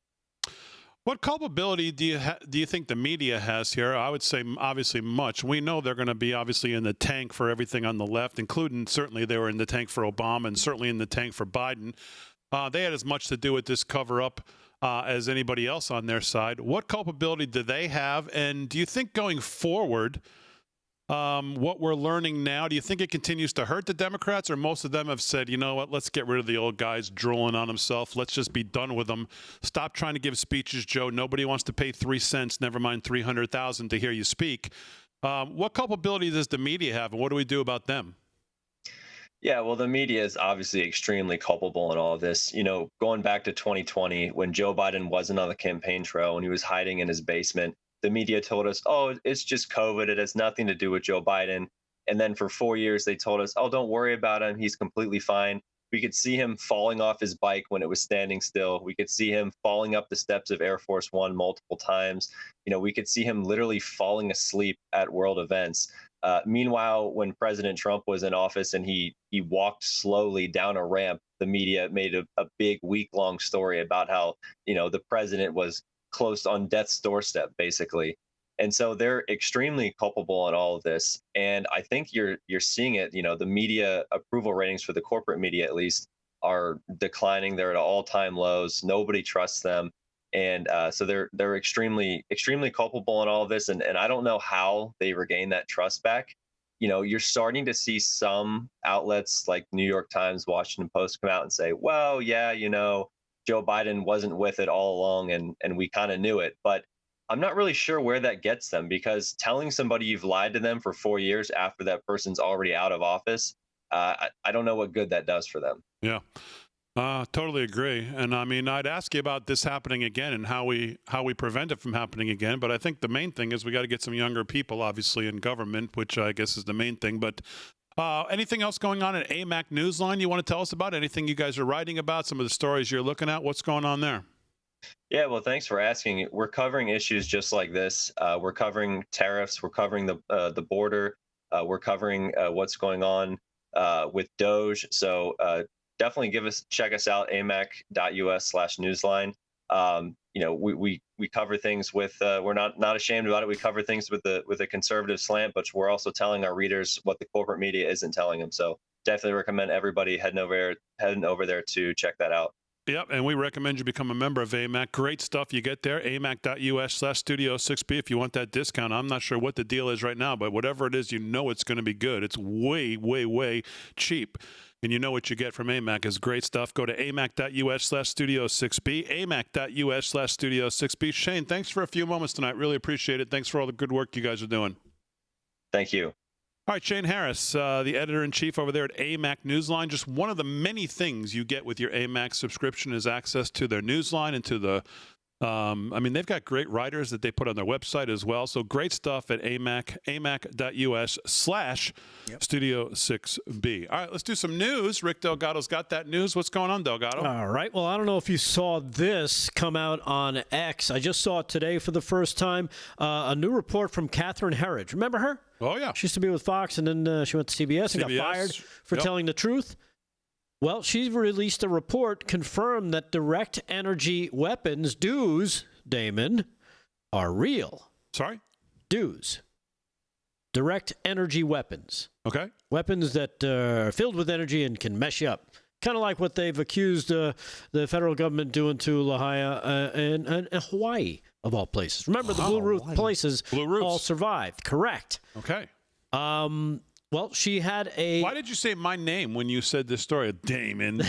What culpability do you think the media has here? I would say obviously much. We know they're going to be obviously in the tank for everything on the left, including certainly they were in the tank for Obama and certainly in the tank for Biden. They had as much to do with this cover-up as anybody else on their side. What culpability do they have? And do you think going forward, what we're learning now, do you think it continues to hurt the Democrats, or most of them have said, you know what, let's get rid of the old guys drooling on himself. Let's just be done with them. Stop trying to give speeches, Joe. Nobody wants to pay 3 cents, never mind 300,000 to hear you speak. What culpability does the media have, and what do we do about them? Yeah, well, the media is obviously extremely culpable in all of this. Going back to 2020, when Joe Biden wasn't on the campaign trail, when he was hiding in his basement, the media told us, oh, it's just COVID. It has nothing to do with Joe Biden. And then for 4 years, they told us, oh, don't worry about him. He's completely fine. We could see him falling off his bike when it was standing still. We could see him falling up the steps of Air Force One multiple times. We could see him literally falling asleep at world events. Meanwhile, when President Trump was in office and he walked slowly down a ramp, the media made a big week-long story about how, the president was close on death's doorstep, basically. And so they're extremely culpable in all of this. And I think you're seeing it. The media approval ratings for the corporate media, at least, are declining. They're at all-time lows. Nobody trusts them. And so they're extremely culpable in all of this, and I don't know how they regain that trust back. You're starting to see some outlets like New York Times, Washington Post come out and say, well, yeah, Joe Biden wasn't with it all along, and we kind of knew it. But I'm not really sure where that gets them, because telling somebody you've lied to them for 4 years after that person's already out of office, I don't know what good that does for them. Yeah. Totally agree. And I mean, I'd ask you about this happening again and how we prevent it from happening again. But I think the main thing is we got to get some younger people, obviously, in government, which I guess is the main thing. But anything else going on at AMAC Newsline you want to tell us about? Anything you guys are writing about? Some of the stories you're looking at? What's going on there? Yeah, well, thanks for asking. We're covering issues just like this. We're covering tariffs. We're covering the border. We're covering what's going on with Doge. So definitely check us out, amac.us/newsline. We cover things with, we're not ashamed about it. We cover things with a conservative slant, but we're also telling our readers what the corporate media isn't telling them. So definitely recommend everybody heading over there to check that out. Yep, and we recommend you become a member of AMAC. Great stuff you get there, amac.us/Studio6B if you want that discount. I'm not sure what the deal is right now, but whatever it is, it's going to be good. It's way, way, way cheap. And what you get from AMAC is great stuff. Go to amac.us/Studio6B, amac.us/Studio6B. Shane, thanks for a few moments tonight. Really appreciate it. Thanks for all the good work you guys are doing. Thank you. All right, Shane Harris, the editor-in-chief over there at AMAC Newsline. Just one of the many things you get with your AMAC subscription is access to their newsline and to the they've got great writers that they put on their website as well. So great stuff at amac.us/Studio6B. All right, let's do some news. Rick Delgado's got that news. What's going on, Delgado? All right. Well, I don't know if you saw this come out on X. I just saw it today for the first time. A new report from Catherine Herridge. Remember her? Oh, yeah. She used to be with Fox, and then she went to CBS and got fired for telling the truth. Well, she released a report, confirmed that direct energy weapons, DEWs, Damon, are real. Sorry? DEWs. Direct energy weapons. Okay. Weapons that are filled with energy and can mess you up. Kind of like what they've accused the federal government doing to Lahaina and Hawaii, of all places. Remember, the Blue Roof places all survived. Correct. Okay. Well, she had a... Why did you say my name when you said this story? Damon.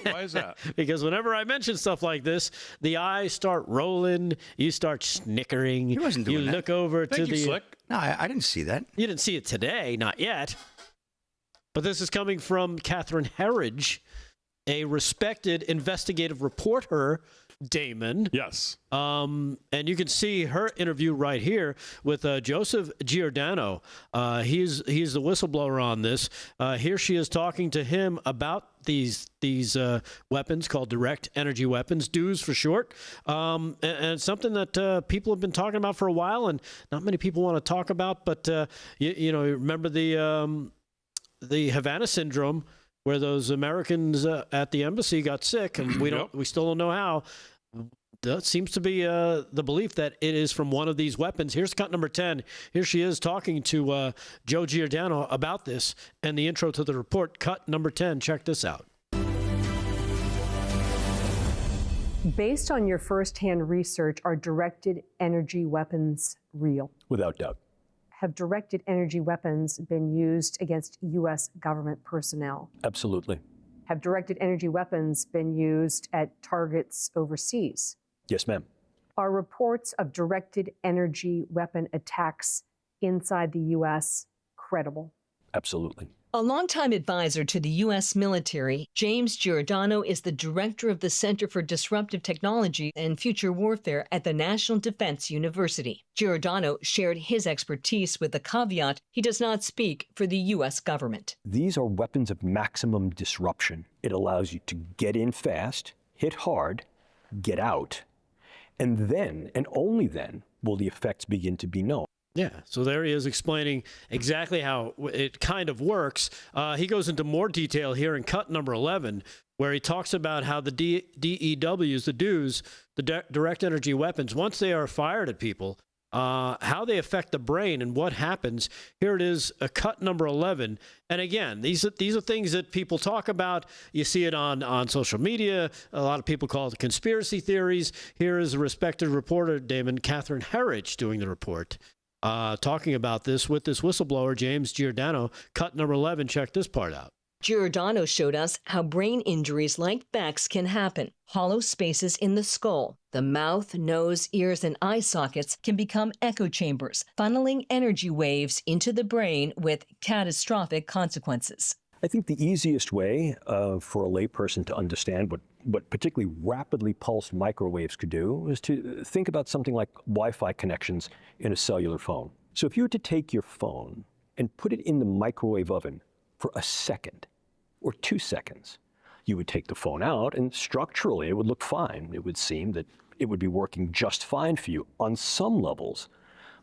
Why is that? Because whenever I mention stuff like this, the eyes start rolling, you start snickering. He wasn't doing that. You look over to the... Slick. No, I didn't see that. You didn't see it today, not yet. But this is coming from Catherine Herridge, a respected investigative reporter, Damon. Yes. And you can see her interview right here with Joseph Giordano. He's the whistleblower on this. Here she is talking to him about these weapons called direct energy weapons, DEWs for short. And it's something that people have been talking about for a while, and not many people want to talk about. But you remember the Havana syndrome, where those Americans at the embassy got sick, and we still don't know how. That seems to be the belief that it is from one of these weapons. Here's cut number 10. Here she is talking to Joe Giordano about this, and the intro to the report, cut number 10. Check this out. Based on your firsthand research, are directed energy weapons real? Without doubt. Have directed energy weapons been used against U.S. government personnel? Absolutely. Have directed energy weapons been used at targets overseas? Yes, ma'am. Are reports of directed energy weapon attacks inside the U.S. credible? Absolutely. A longtime advisor to the U.S. military, James Giordano is the director of the Center for Disruptive Technology and Future Warfare at the National Defense University. Giordano shared his expertise with the caveat he does not speak for the U.S. government. These are weapons of maximum disruption. It allows you to get in fast, hit hard, get out, and then, and only then, will the effects begin to be known. Yeah, so there he is explaining exactly how it kind of works. He goes into more detail here in cut number 11, where he talks about how the DEWs, the DEWs, the direct energy weapons, once they are fired at people, how they affect the brain and what happens. Here it is, cut number 11. And again, these are things that people talk about. You see it on social media. A lot of people call it conspiracy theories. Here is a respected reporter, Damon, Catherine Herridge, doing the report. Talking about this with this whistleblower, James Giordano. Cut number 11, check this part out. Giordano showed us how brain injuries like Beck's can happen. Hollow spaces in the skull, the mouth, nose, ears, and eye sockets can become echo chambers, funneling energy waves into the brain with catastrophic consequences. I think the easiest way for a layperson to understand what particularly rapidly pulsed microwaves could do is to think about something like Wi-Fi connections in a cellular phone. So if you were to take your phone and put it in the microwave oven for a second or 2 seconds, you would take the phone out and structurally it would look fine. It would seem that it would be working just fine for you on some levels.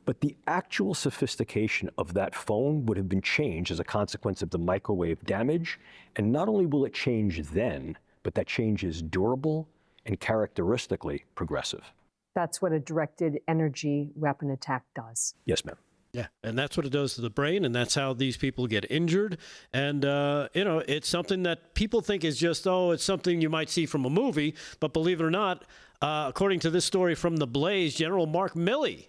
But the actual sophistication of that phone would have been changed as a consequence of the microwave damage. And not only will it change then, but that change is durable and characteristically progressive. That's what a directed energy weapon attack does. Yes, ma'am. Yeah, and that's what it does to the brain, and that's how these people get injured. And, it's something that people think is just, it's something you might see from a movie. But believe it or not, according to this story from The Blaze, General Mark Milley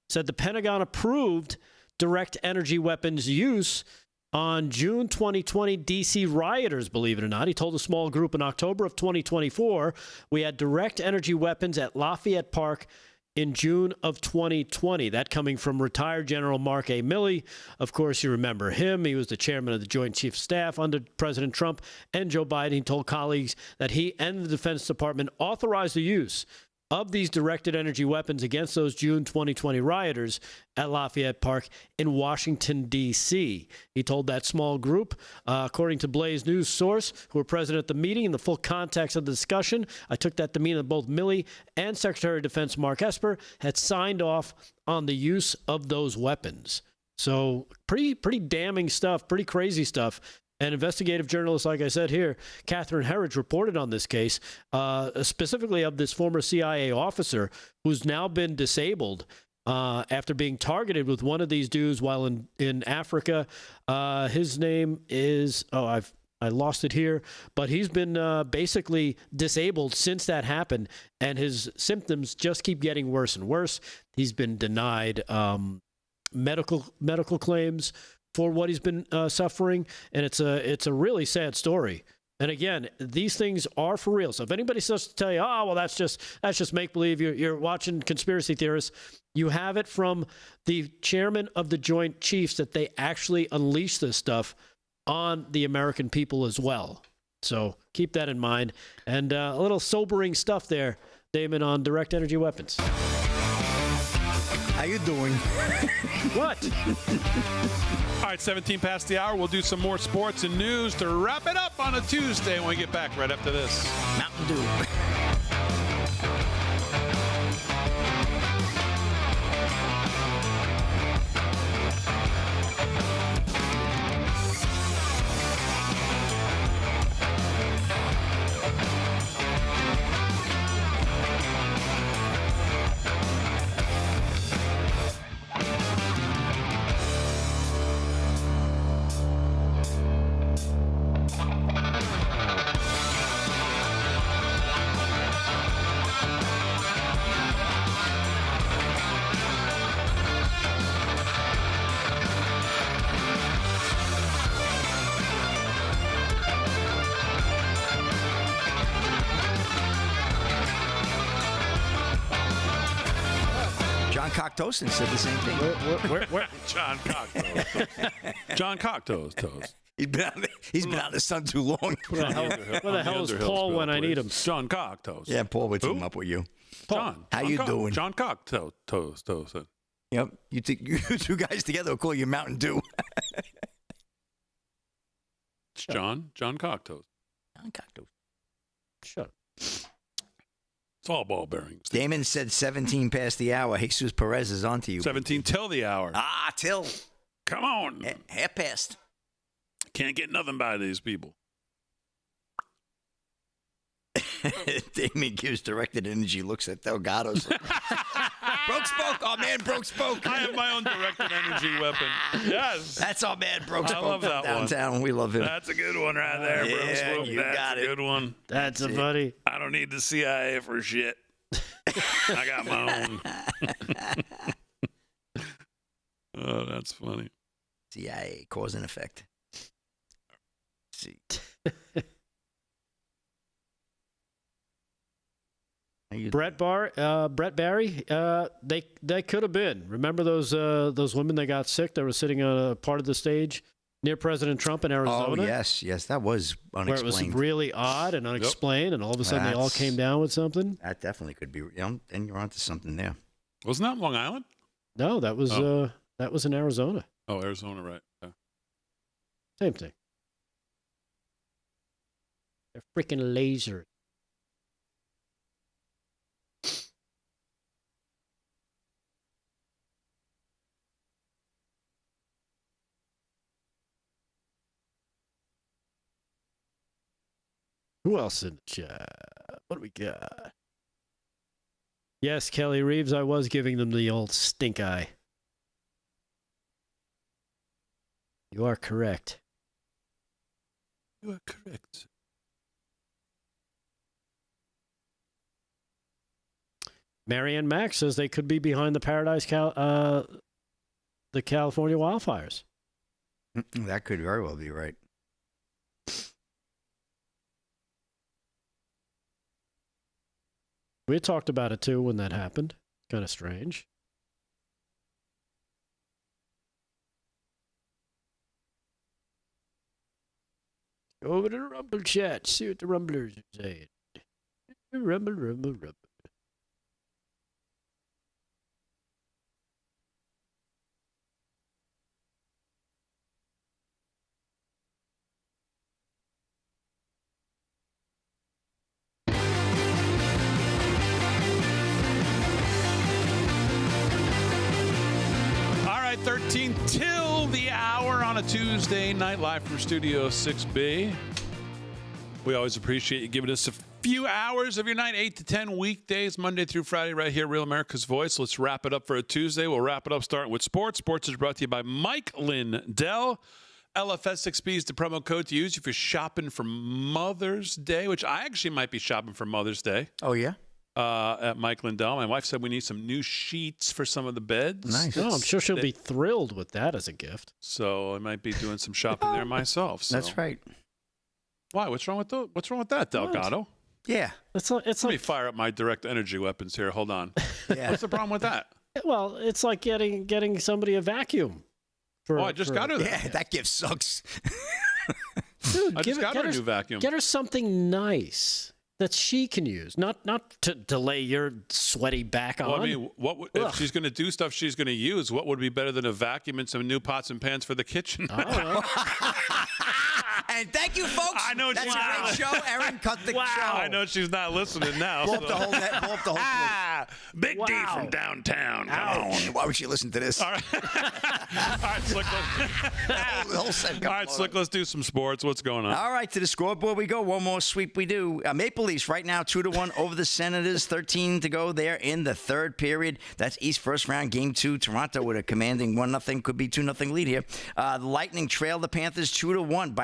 said the Pentagon approved direct energy weapons use on June 2020 D.C. rioters, believe it or not. He told a small group in October of 2024, we had direct energy weapons at Lafayette Park in June of 2020. That coming from retired General Mark A. Milley. Of course, you remember him. He was the chairman of the Joint Chiefs of Staff under President Trump and Joe Biden. He told colleagues that he and the Defense Department authorized the use of these directed energy weapons against those June 2020 rioters at Lafayette Park in Washington, D.C. He told that small group, according to Blaze News source, who were present at the meeting, in the full context of the discussion, I took that to mean that both Milley and Secretary of Defense Mark Esper had signed off on the use of those weapons. So pretty damning stuff, pretty crazy stuff. And investigative journalists, like I said here, Catherine Herridge reported on this case, specifically of this former CIA officer who's now been disabled after being targeted with one of these dudes while in Africa. His name is, I lost it here, but he's been basically disabled since that happened, and his symptoms just keep getting worse and worse. He's been denied medical claims for what he's been suffering, and it's a really sad story. And again, these things are for real. So if anybody starts to tell you, well, that's just make-believe, you're watching conspiracy theorists, you have it from the chairman of the Joint Chiefs that they actually unleash this stuff on the American people as well. So keep that in mind. And a little sobering stuff there, Damon, on direct energy weapons. How you doing? What? All right, 17 past the hour. We'll do some more sports and news to wrap it up on a Tuesday when we get back right after this. Mountain Dew. Toastin said the same thing. John Cocktoast. John Cocktoast. He's been out in the sun too long. Where the hell is Paul when I need him? John Cocktoast. Yeah, Paul would team up with you. John. How you doing? John Cocktoast. Yep. You two guys together will call you Mountain Dew. It's John Cocktoast. John Cocktoast. Shut up. It's all ball bearings. Damon said 17 past the hour. Jesus Perez is on to you. 17 till the hour. Till. Come on. Half past. Can't get nothing by these people. Damon gives directed energy looks at Delgado's. Broke spoke. Our man broke spoke. I have my own directed energy weapon. Yes. That's our man broke spoke. I love that downtown. one. We love him. That's a good one right there, Yeah, Broke spoke. you That's got a it. good one. That's a buddy. I don't need the CIA for shit. I got my own. Oh, that's funny. CIA, cause and effect. See. Brett Barry, they could have been. Remember those women that got sick that were sitting on a part of the stage near President Trump in Arizona? Oh, yes. That was unexplained. Where it was really odd and unexplained, and all of a sudden they all came down with something? That definitely could be. And you're onto something there. Wasn't that Long Island? No, that was in Arizona. Oh, Arizona, right. Yeah. Same thing. They're freaking lasers. Who else in the chat? What do we got? Yes, Kelly Reeves, I was giving them the old stink eye. You are correct. You are correct. Marianne Mack says they could be behind the the California wildfires. That could very well be right. We had talked about it too when that happened. Kind of strange. Go over to the Rumble chat. See what the Rumblers are saying. Rumble. All right, 13 till the hour on a Tuesday night, live from Studio 6B. We always appreciate you giving us a few hours of your night, 8 to 10 weekdays, Monday through Friday, right here, Real America's Voice. Let's wrap it up for a Tuesday. We'll wrap it up starting with sports. Sports is brought to you by Mike Lindell. LFS6B is the promo code to use if you're shopping for Mother's Day, which I actually might be shopping for Mother's Day. Oh, yeah? At Mike Lindell. My wife said we need some new sheets for some of the beds. Nice. Oh, I'm sure she'll be thrilled with that as a gift. So I might be doing some shopping there myself. So. That's right. Why? What's wrong with that, Delgado? Yeah. Let me fire up my direct energy weapons here. Hold on. Yeah. What's the problem with that? Well, it's like getting somebody a vacuum. I just got her that. Yeah, that gift sucks. Dude, I just got her a new vacuum. Get her something nice that she can use, not to lay your sweaty back on. Well, I mean, if she's going to do stuff she's going to use, what would be better than a vacuum and some new pots and pans for the kitchen? And thank you, folks. I know that's she's a great show. Erin cut the show. I know she's not listening now. Blow up the whole Big D from downtown. Come on. Why would she listen to this? All right, Slick. Slick, let's do some sports. What's going on? All right, to the scoreboard we go. One more sweep we do. Maple Leafs right now 2-1 over the Senators. 13 to go there in the third period. That's East first round, game 2. Toronto with a commanding 1-0, could be 2-0 lead here. The Lightning trail the Panthers 2-1.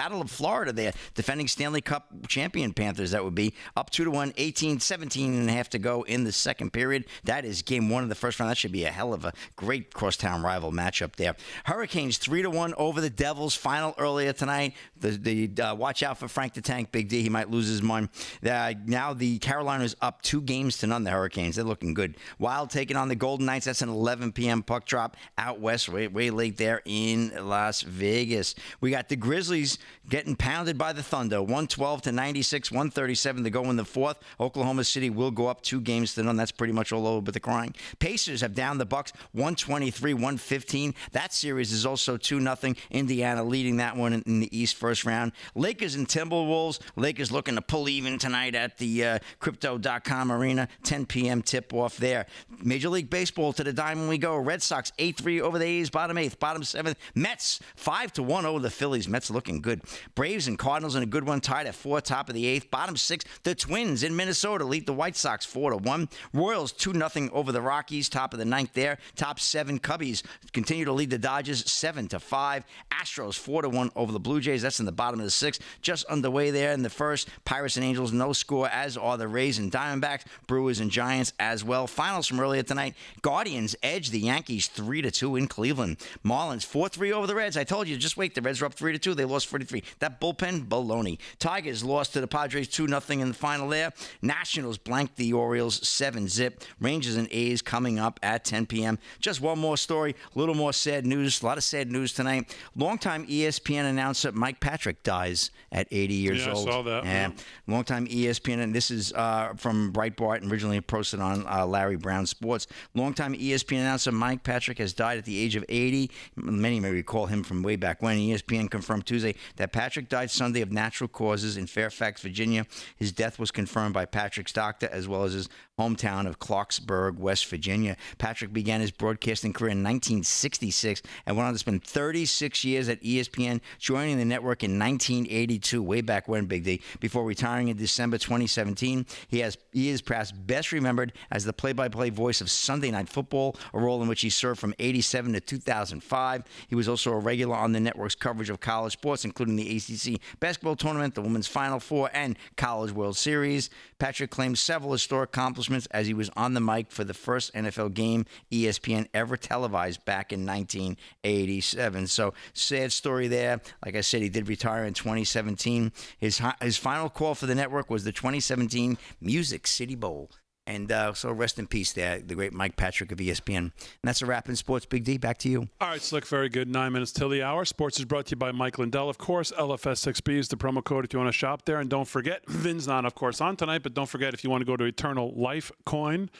Battle of Florida there, defending Stanley Cup champion Panthers, that would be. Up 2-1, 17 to go in the second period. That is game one of the first round. That should be a hell of a great crosstown rival matchup there. Hurricanes 3-1 over the Devils. Final earlier tonight. Watch out for Frank the Tank, Big D. He might lose his mind. Now the Carolinas up 2-0. The Hurricanes. They're looking good. Wild taking on the Golden Knights. That's an 11 p.m. puck drop out west, way late there in Las Vegas. We got the Grizzlies getting pounded by the Thunder, 112-96, 137 to go in the fourth. Oklahoma City will go up 2-0. That's pretty much all over but the crying. Pacers have downed the Bucks 123-115. That series is also 2-0. Indiana leading that one in the East first round. Lakers and Timberwolves. Lakers looking to pull even tonight at the Crypto.com Arena. 10 p.m. tip-off there. Major League Baseball to the diamond we go. Red Sox 8-3 over the A's, bottom 8th, bottom 7th. Mets 5-1 over the Phillies. Mets looking good. Braves and Cardinals in a good one, tied at 4, top of the 8th. Bottom 6, the Twins in Minnesota lead the White Sox 4-1. Royals 2-0 over the Rockies, top of the 9th there. Top 7, Cubbies continue to lead the Dodgers 7-5. Astros 4-1 over the Blue Jays. That's in the bottom of the 6th. Just underway there in the first. Pirates and Angels no score, as are the Rays and Diamondbacks. Brewers and Giants as well. Finals from earlier tonight. Guardians edge the Yankees 3-2 in Cleveland. Marlins 4-3 over the Reds. I told you, just wait. The Reds were up 3-2. They lost 43. That bullpen, baloney. Tigers lost to the Padres 2-0 in the final there. Nationals blanked the Orioles 7-0. Rangers and A's coming up at 10 p.m. Just one more story. A little more sad news. A lot of sad news tonight. Longtime ESPN announcer Mike Patrick dies at 80 years old. I saw that. Yeah. Longtime ESPN, and this is from Breitbart and originally posted on Larry Brown Sports. Longtime ESPN announcer Mike Patrick has died at the age of 80. Many may recall him from way back when. ESPN confirmed Tuesday that Patrick died Sunday of natural causes in Fairfax, Virginia. His death was confirmed by Patrick's doctor as well as his hometown of Clarksburg, West Virginia. Patrick began his broadcasting career in 1966 and went on to spend 36 years at ESPN, joining the network in 1982, way back when, Big D, before retiring in December 2017. He is perhaps best remembered as the play-by-play voice of Sunday Night Football, a role in which he served from 87 to 2005. He was also a regular on the network's coverage of college sports, including the ACC basketball tournament, the Women's Final Four, and College World Series. Patrick claimed several historic accomplishments as he was on the mic for the first NFL game ESPN ever televised back in 1987. So, sad story there. Like I said, he did retire in 2017. His final call for the network was the 2017 Music City Bowl. And so rest in peace there, the great Mike Patrick of ESPN. And that's a wrap in sports. Big D, back to you. All right, Slick, very good. 9 minutes till the hour. Sports is brought to you by Mike Lindell, of course. LFS6B is the promo code if you want to shop there. And don't forget, Vin's not, of course, on tonight, but don't forget if you want to go to Eternal Life Coin.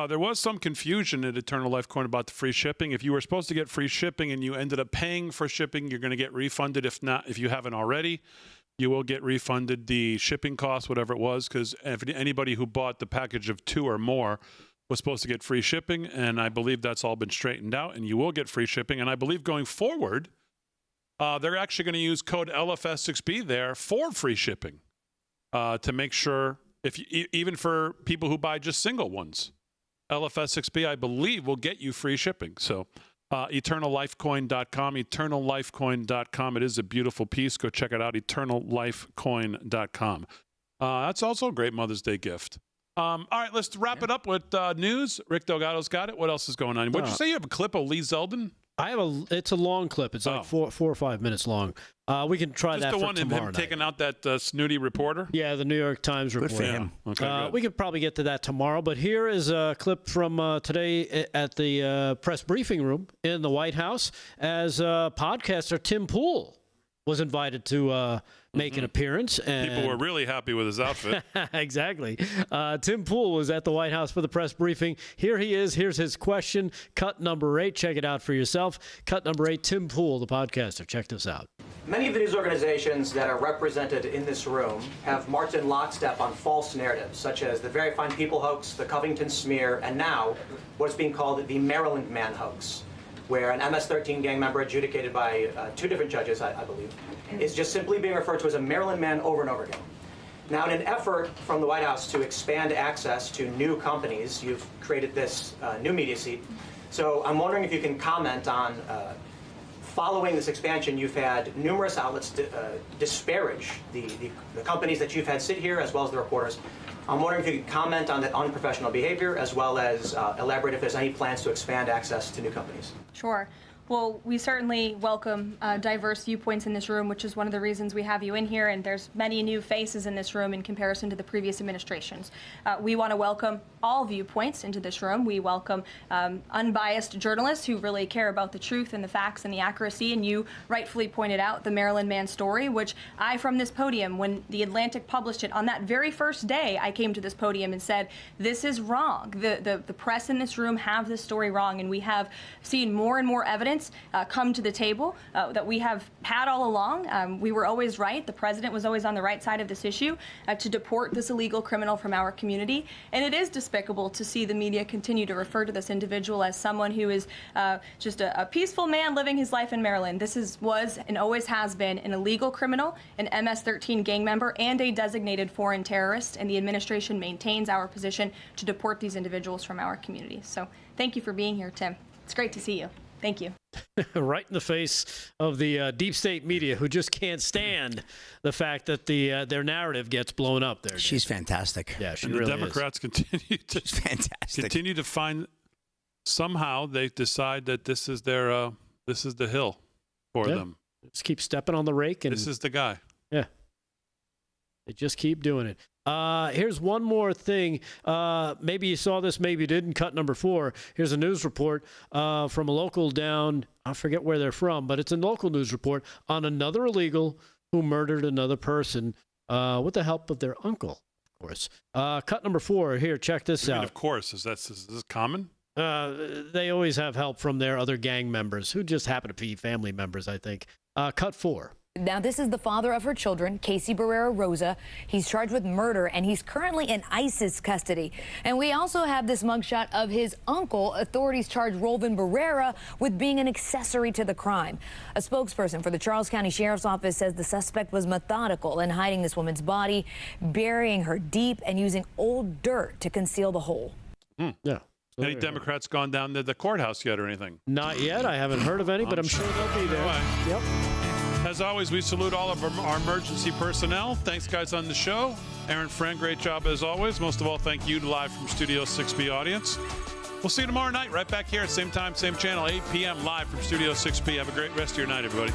There was some confusion at Eternal Life Coin about the free shipping. If you were supposed to get free shipping and you ended up paying for shipping, you're going to get refunded. If not, if you haven't already, you will get refunded the shipping cost, whatever it was, because anybody who bought the package of 2 or more was supposed to get free shipping, and I believe that's all been straightened out, and you will get free shipping. And I believe going forward, they're actually going to use code LFS6B there for free shipping to make sure, even for people who buy just single ones. LFS6B, I believe, will get you free shipping. So EternalLifeCoin.com, EternalLifeCoin.com. It is a beautiful piece. Go check it out, EternalLifeCoin.com. That's also a great Mother's Day gift. All right, let's wrap it up with news. Rick Delgado's got it. What else is going on? What did you say? You have a clip of Lee Zeldin? It's a long clip. It's like 4 or 5 minutes long. We can try that for tomorrow night. Just the one of him taking out that snooty reporter? Yeah, the New York Times reporter. Good for him. Okay, we could probably get to that tomorrow, but here is a clip from today at the press briefing room in the White House as podcaster Tim Pool was invited to make an appearance. And people were really happy with his outfit. Exactly. Tim Pool was at the White House for the press briefing. Here he is. Here's his question. Cut number 8. Check it out for yourself. Cut number 8, Tim Pool, the podcaster. Check this out. Many of the news organizations that are represented in this room have marched in lockstep on false narratives, such as the Very Fine People hoax, the Covington smear, and now what's being called the Maryland Man hoax, where an MS-13 gang member adjudicated by 2 different judges, I believe, is just simply being referred to as a Maryland man over and over again. Now, in an effort from the White House to expand access to new companies, you've created this new media seat. So I'm wondering if you can comment on following this expansion, you've had numerous outlets disparage the companies that you've had sit here, as well as the reporters. I'm wondering if you could comment on that unprofessional behavior, as well as elaborate if there's any plans to expand access to new companies. Sure. Well, we certainly welcome diverse viewpoints in this room, which is one of the reasons we have you in here, and there's many new faces in this room in comparison to the previous administrations. We want to welcome all viewpoints into this room. We welcome unbiased journalists who really care about the truth and the facts and the accuracy, and you rightfully pointed out the Maryland man story, which I, from this podium, when The Atlantic published it, on that very first day, I came to this podium and said, this is wrong. The press in this room have this story wrong, and we have seen more and more evidence come to the table that we have had all along. We were always right. The president was always on the right side of this issue to deport this illegal criminal from our community. And it is despicable to see the media continue to refer to this individual as someone who is just a peaceful man living his life in Maryland. This was and always has been an illegal criminal, an MS-13 gang member, and a designated foreign terrorist. And the administration maintains our position to deport these individuals from our community. So thank you for being here, Tim. It's great to see you. Thank you. Right in the face of the deep state media, who just can't stand the fact that their narrative gets blown up there. She's fantastic. Yeah, she and really the Democrats continue to find, somehow they decide that this is their this is the hill for them. Just keep stepping on the rake, and this is the guy. Yeah, they just keep doing it. Here's one more thing. Maybe you saw this, maybe you didn't. Cut number 4. Here's a news report from a local down, I forget where they're from, but it's a local news report on another illegal who murdered another person with the help of their uncle, of course. Cut number 4. Here, check this out. Of course. Is this common? They always have help from their other gang members, who just happen to be family members, I think. Cut 4. Now, this is the father of her children, Casey Barrera Rosa. He's charged with murder, and he's currently in ISIS custody. And we also have this mugshot of his uncle. Authorities charge Rolvin Barrera with being an accessory to the crime. A spokesperson for the Charles County Sheriff's Office says the suspect was methodical in hiding this woman's body, burying her deep, and using old dirt to conceal the hole. Yeah. Any Democrats gone down to the courthouse yet or anything? Not yet. I haven't heard of any, but I'm sure they'll be there. Yep. As always, we salute all of our emergency personnel. Thanks, guys, on the show. Aaron Friend, great job as always. Most of all, thank you live from Studio 6B audience. We'll see you tomorrow night right back here at same time, same channel, 8 p.m. live from Studio 6B. Have a great rest of your night, everybody.